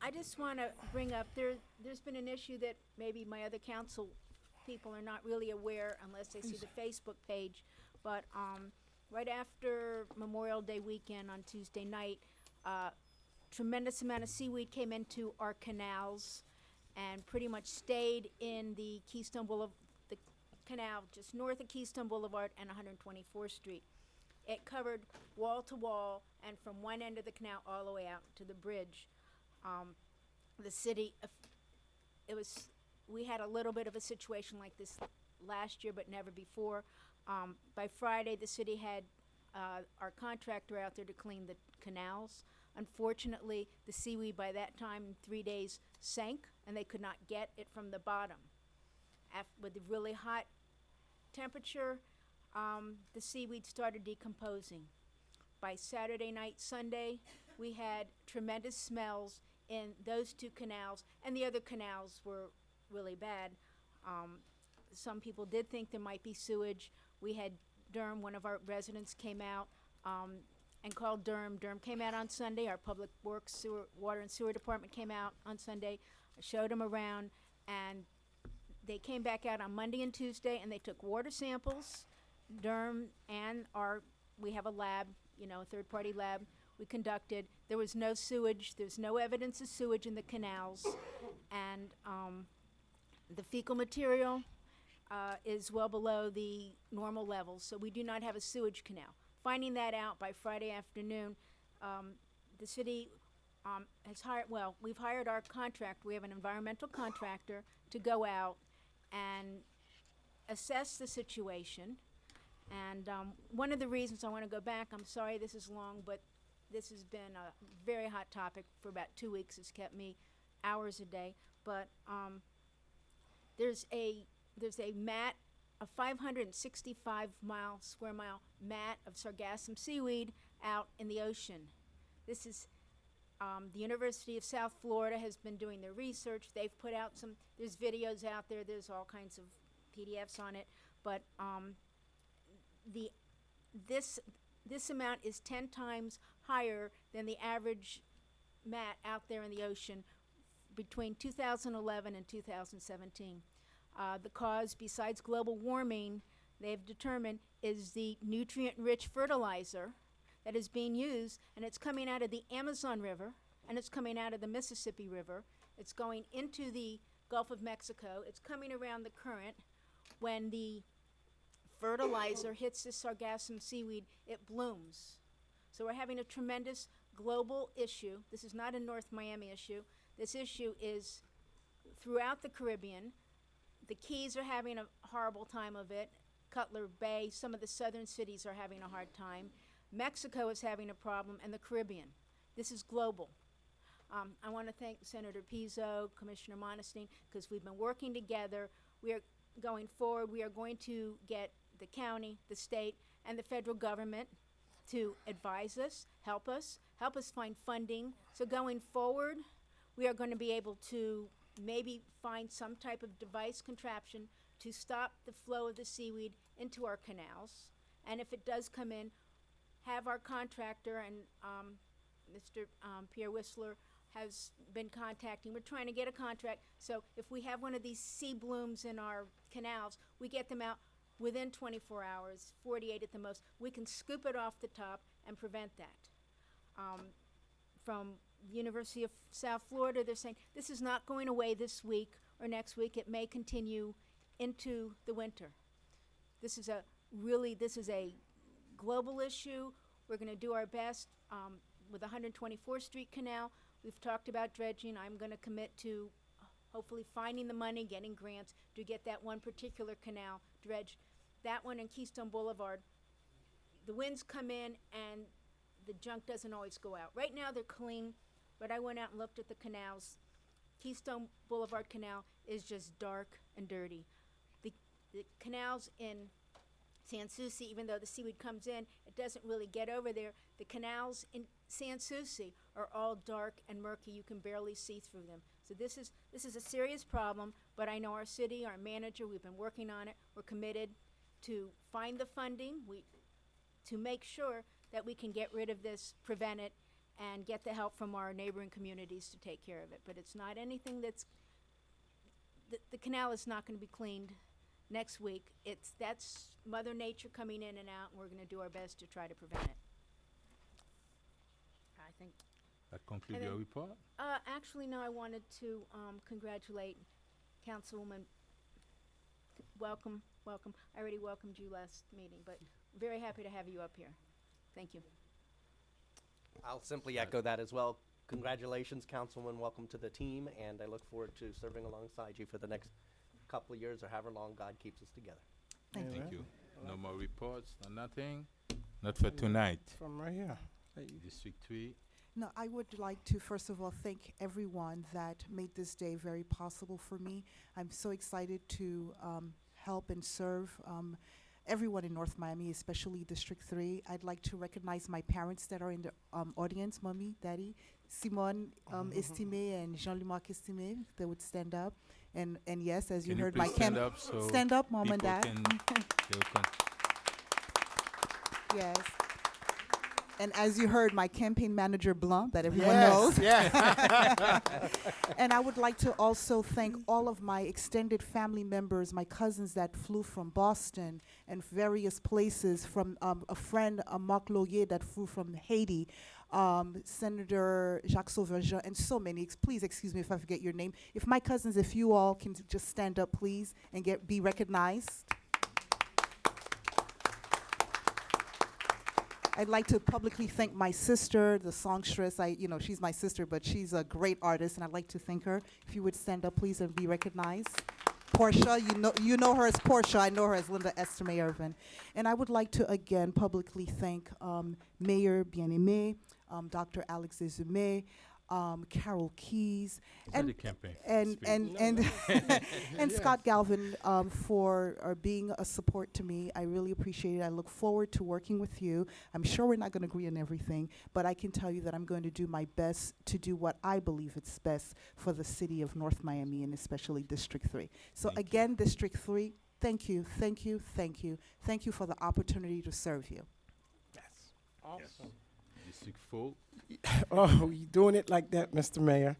I just want to bring up, there's been an issue that maybe my other council people are not really aware unless they see the Facebook page. But right after Memorial Day weekend on Tuesday night, tremendous amount of seaweed came into our canals and pretty much stayed in the Keystone Boulevard, the canal just north of Keystone Boulevard and 124th Street. It covered wall to wall and from one end of the canal all the way out to the bridge. The city, we had a little bit of a situation like this last year, but never before. By Friday, the city had our contractor out there to clean the canals. Unfortunately, the seaweed by that time, in 3 days, sank, and they could not get it from the bottom. With the really hot temperature, the seaweed started decomposing. By Saturday night, Sunday, we had tremendous smells in those 2 canals, and the other canals were really bad. Some people did think there might be sewage. We had Durham, one of our residents, came out and called Durham. Durham came out on Sunday. Our Public Works, Water and Sewer Department came out on Sunday. I showed them around, and they came back out on Monday and Tuesday, and they took water samples. Durham and we have a lab, a third-party lab we conducted. There was no sewage. There's no evidence of sewage in the canals. And the fecal material is well below the normal levels, so we do not have a sewage canal. Finding that out by Friday afternoon, the city we've hired our contractor. We have an environmental contractor to go out and assess the situation. And one of the reasons I want to go back, I'm sorry this is long, but this has been a very hot topic for about 2 weeks. It's kept me hours a day. But there's a mat, a 565 square mile mat of sargassum seaweed out in the ocean. This is the University of South Florida has been doing their research. They've put out there's videos out there. There's all kinds of PDFs on it. But this amount is 10 times higher than the average mat out there in the ocean between 2011 and 2017. The cause, besides global warming, they've determined is the nutrient-rich fertilizer that is being used, and it's coming out of the Amazon River, and it's coming out of the Mississippi River. It's going into the Gulf of Mexico. It's coming around the current. When the fertilizer hits this sargassum seaweed, it blooms. So we're having a tremendous global issue. This is not a North Miami issue. This issue is throughout the Caribbean. The Keys are having a horrible time of it. Cutler Bay, some of the southern cities are having a hard time. Mexico is having a problem, and the Caribbean. This is global. I want to thank Senator Pizzo, Commissioner Monestein, because we've been working together. We are going forward. We are going to get the county, the state, and the federal government to advise us, help us find funding. So going forward, we are going to be able to maybe find some type of device contraption to stop the flow of the seaweed into our canals. And if it does come in, have our contractor, and Mr. Pierre Whistler has been contacting. We're trying to get a contract, so if we have one of these sea blooms in our canals, we get them out within 24 hours, 48 at the most. We can scoop it off the top and prevent that. From the University of South Florida, they're saying this is not going away this week or next week. It may continue into the winter. This is a global issue. We're going to do our best with the 124th Street Canal. We've talked about dredging. I'm going to commit to hopefully finding the money, getting grants to get that one particular canal dredged. That one in Keystone Boulevard, the winds come in and the junk doesn't always go out. Right now they're clean, but I went out and looked at the canals. Keystone Boulevard Canal is just dark and dirty. The canals in Sans Souci, even though the seaweed comes in, it doesn't really get over there. The canals in Sans Souci are all dark and murky. You can barely see through them. So this is a serious problem, but I know our city, our manager, we've been working on it. We're committed to find the funding, to make sure that we can get rid of this, prevent it, and get the help from our neighboring communities to take care of it. But it's not anything that's, the canal is not going to be cleaned next week. That's Mother Nature coming in and out, and we're going to do our best to try to prevent it. I think. That concludes your report? Actually, no, I wanted to congratulate Councilwoman. Welcome. I already welcomed you last meeting, but very happy to have you up here. Thank you. I'll simply echo that as well. Congratulations, Councilwoman. Welcome to the team, and I look forward to serving alongside you for the next couple of years or however long God keeps us together. Thank you. No more reports, no nothing? Not for tonight. From right here. District 3. No, I would like to first of all thank everyone that made this day very possible for me. I'm so excited to help and serve everyone in North Miami, especially District 3. I'd like to recognize my parents that are in the audience, Mommy, Daddy, Simone Estimé and Jean-Luc Estimé. They would stand up. And yes, as you heard, my stand up, Mom and Dad. Yes. And as you heard, my campaign manager, Blanc, that everyone knows. Yeah. And I would like to also thank all of my extended family members, my cousins that flew from Boston and various places, from a friend, Marc Loyer, that flew from Haiti, Senator Jacques Sauvageon, and so many. Please excuse me if I forget your name. If my cousins, if you all can just stand up, please, and be recognized. I'd like to publicly thank my sister, the songstress. She's my sister, but she's a great artist, and I'd like to thank her. If you would stand up, please, and be recognized. Portia, you know her as Portia. I know her as Linda Estimé Irvin. And I would like to again publicly thank Mayor Bien-Aimé, Dr. Alex Dezume, Carol Keys, and Scott Galvin for being a support to me. I really appreciate it. I look forward to working with you. I'm sure we're not going to agree on everything, but I can tell you that I'm going to do my best to do what I believe is best for the city of North Miami, and especially District 3. So again, District 3, thank you for the opportunity to serve you. Yes. Awesome. Yes. District 4. Oh, you doing it like that, Mr. Mayor.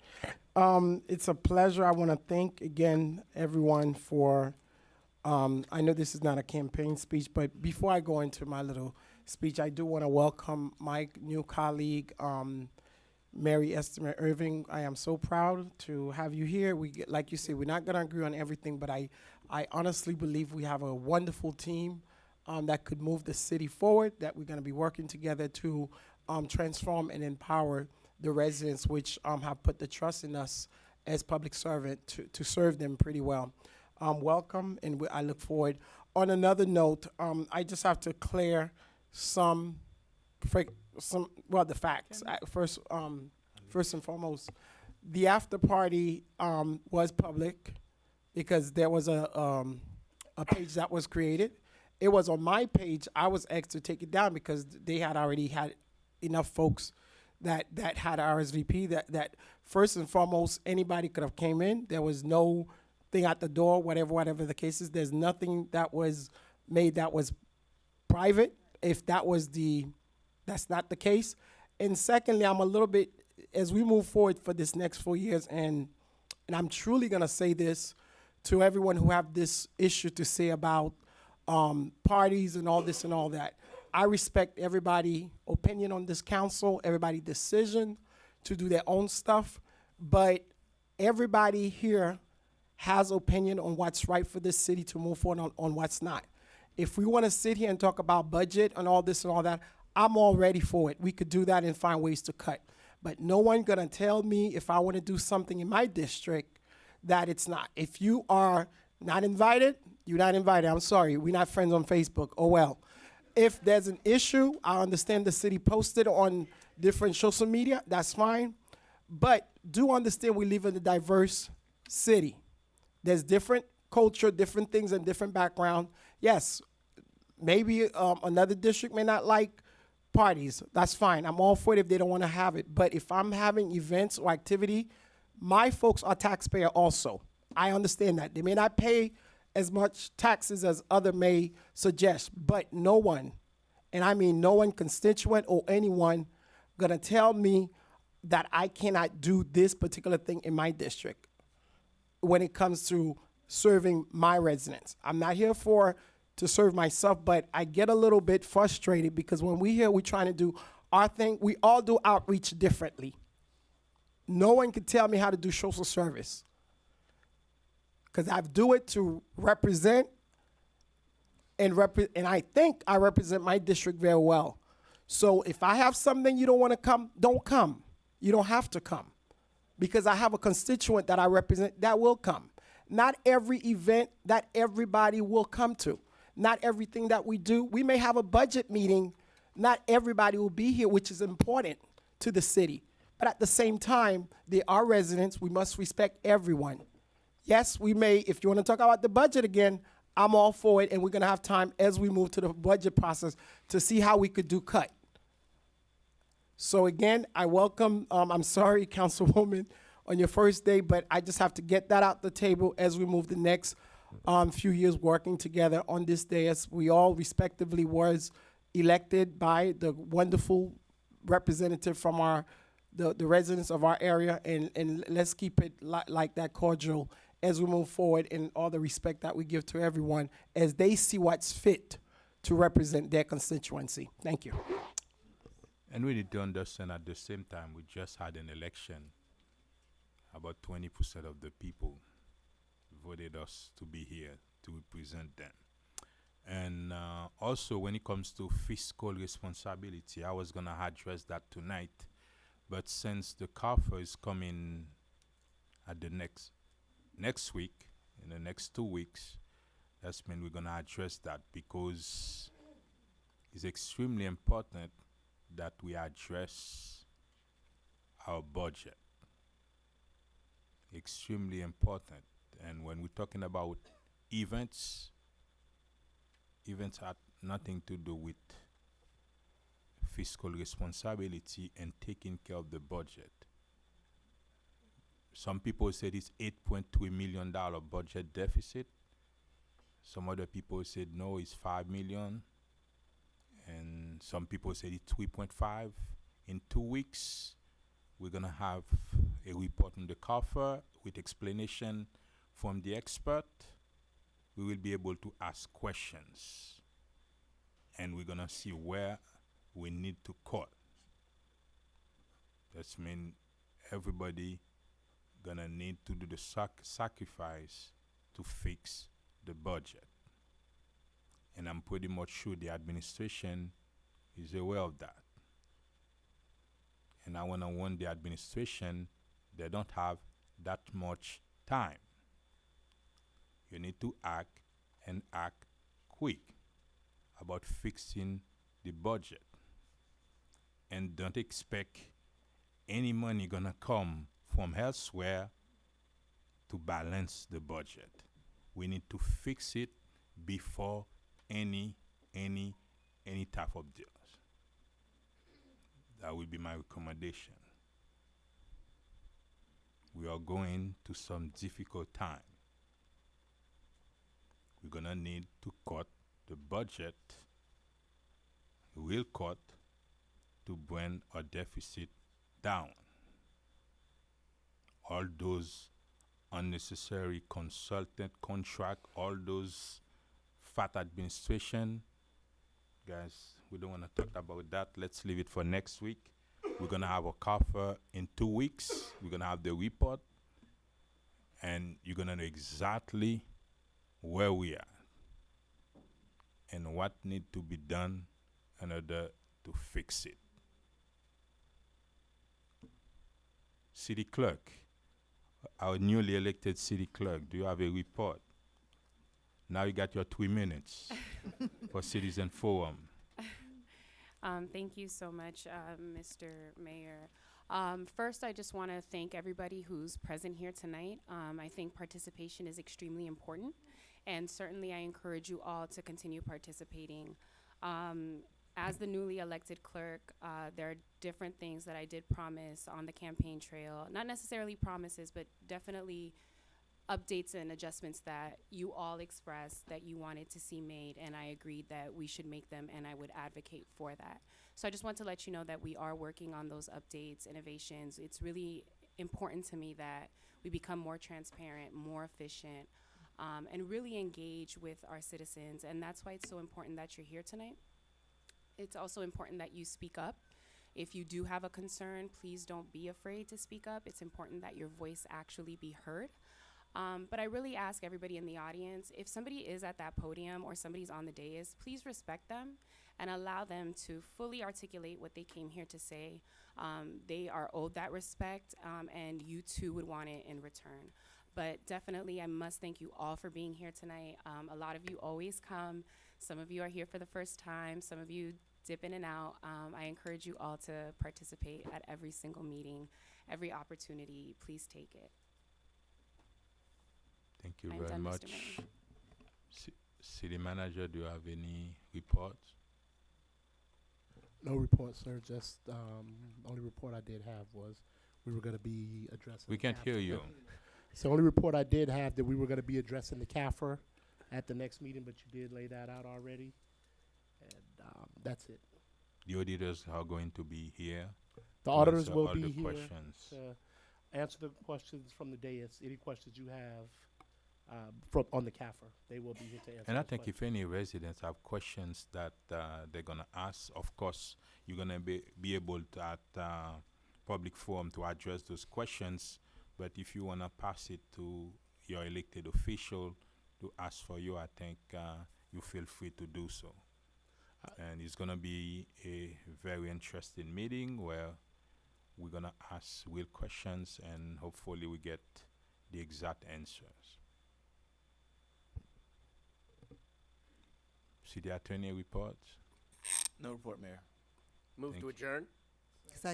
It's a pleasure. I want to thank again everyone for, I know this is not a campaign speech, but before I go into my little speech, I do want to welcome my new colleague, Mary Estimé Irving. I am so proud to have you here. Like you said, we're not going to agree on everything, but I honestly believe we have a wonderful team that could move the city forward, that we're going to be working together to transform and empower the residents, which have put the trust in us as public servant to serve them pretty well. Welcome, and I look forward. on another note, I just have to clear some, the facts. First and foremost, the after party was public because there was a page that was created. It was on my page. I was asked to take it down because they had already had enough folks that had RSVP. That first and foremost, anybody could have came in. There was no thing at the door, whatever the case is. There's nothing that was made that was private. If that's not the case. And secondly, I'm a little bit, as we move forward for this next 4 years, and I'm truly gonna say this to everyone who have this issue to say about parties and all this and all that. I respect everybody's opinion on this council, everybody's decision to do their own stuff, but everybody here has opinion on what's right for this city to move forward on what's not. If we want to sit here and talk about budget and all this and all that, I'm all ready for it. We could do that and find ways to cut. But no one gonna tell me if I want to do something in my district that it's not. If you are not invited, you're not invited. I'm sorry, we're not friends on Facebook. Oh well. If there's an issue, I understand the city posted on different social media, that's fine. But do understand we live in a diverse city. There's different culture, different things, and different background. Yes, maybe another district may not like parties. That's fine. I'm all for it if they don't want to have it. But if I'm having events or activity, my folks are taxpayer also. I understand that. They may not pay as much taxes as other may suggest, but no one, and I mean no one constituent or anyone, gonna tell me that I cannot do this particular thing in my district when it comes to serving my residents. I'm not here to serve myself, but I get a little bit frustrated because when we're trying to do our thing, we all do outreach differently. No one can tell me how to do social service because I do it to represent and I think I represent my district very well. So if I have something you don't want to come, don't come. You don't have to come because I have a constituent that I represent that will come. Not every event that everybody will come to. Not everything that we do. We may have a budget meeting. Not everybody will be here, which is important to the city. But at the same time, they are residents. We must respect everyone. Yes, we may, if you want to talk about the budget again, I'm all for it, and we're going to have time as we move to the budget process to see how we could do cut. So again, I welcome, I'm sorry, Councilwoman, on your first day, but I just have to get that out the table as we move the next few years working together on this day as we all respectively was elected by the wonderful representative from the residents of our area, and let's keep it like that cordial as we move forward and all the respect that we give to everyone as they see what's fit to represent their constituency. Thank you. And we need to understand at the same time, we just had an election. About 20% of the people voted us to be here to represent them. And also when it comes to fiscal responsibility, I was gonna address that tonight, but since the CARFA is coming at the next week, in the next 2 weeks, that's when we're gonna address that because it's extremely important that we address our budget. Extremely important. And when we're talking about events have nothing to do with fiscal responsibility and taking care of the budget. Some people said it's $8.3 million budget deficit. Some other people said no, it's $5 million. And some people said it's 3.5. In 2 weeks, we're gonna have a report on the CARFA with explanation from the expert. We will be able to ask questions, and we're gonna see where we need to cut. That's mean everybody gonna need to do the sacrifice to fix the budget. And I'm pretty much sure the administration is aware of that. And I wanna warn the administration, they don't have that much time. You need to act and act week about fixing the budget. And don't expect any money gonna come from elsewhere to balance the budget. We need to fix it before any type of deals. That will be my recommendation. We are going to some difficult time. We're gonna need to cut the budget, real cut, to bring our deficit down. All those unnecessary consultant contract, all those fat administration, guys, we don't want to talk about that. Let's leave it for next week. We're gonna have a CAFA in 2 weeks. We're gonna have the report, and you're gonna know exactly where we are and what need to be done in order to fix it. City clerk, our newly elected city clerk, do you have a report? Now you got your 3 minutes for Citizen Forum. Thank you so much, Mr. Mayor. First, I just want to thank everybody who's present here tonight. I think participation is extremely important, and certainly I encourage you all to continue participating. As the newly elected clerk, there are different things that I did promise on the campaign trail. Not necessarily promises, but definitely updates and adjustments that you all expressed that you wanted to see made, and I agreed that we should make them, and I would advocate for that. So I just want to let you know that we are working on those updates, innovations. It's really important to me that we become more transparent, more efficient, and really engage with our citizens, and that's why it's so important that you're here tonight. It's also important that you speak up. If you do have a concern, please don't be afraid to speak up. It's important that your voice actually be heard. But I really ask everybody in the audience, if somebody is at that podium or somebody's on the dais, please respect them and allow them to fully articulate what they came here to say. They are owed that respect, and you too would want it in return. But definitely, I must thank you all for being here tonight. A lot of you always come. Some of you are here for the first time. Some of you dip in and out. I encourage you all to participate at every single meeting, every opportunity. Please take it. Thank you I'm very done, Mr. much. Mayor. City manager, do you have any reports? No report, sir. Just only report I did have was we were going to be addressing. We the can't hear CAFR. you. So only report I did have that we were going to be addressing the CAFR at the next meeting, but you did lay that out already, and that's it. The auditors are going to be here. The to auditors answer will all be the here questions. to answer the questions from the dais. Any questions you have from on the CAFR, they will be here to answer. And I those think questions. if any residents have questions that they're gonna ask, of course, you're gonna be able to at public forum to address those questions. But if you wanna pass it to your elected official to ask for you, I think you feel free to do so. And it's gonna be a very interesting meeting where we're gonna ask real questions and hopefully we get the exact answers. City Attorney reports. No report, Mayor. Move Thank to you. adjourn.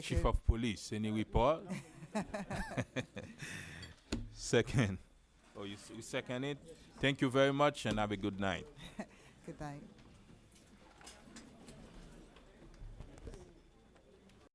Chief of Police, any report? Second. Oh, you second it? Thank you very much and have a good night. Good night.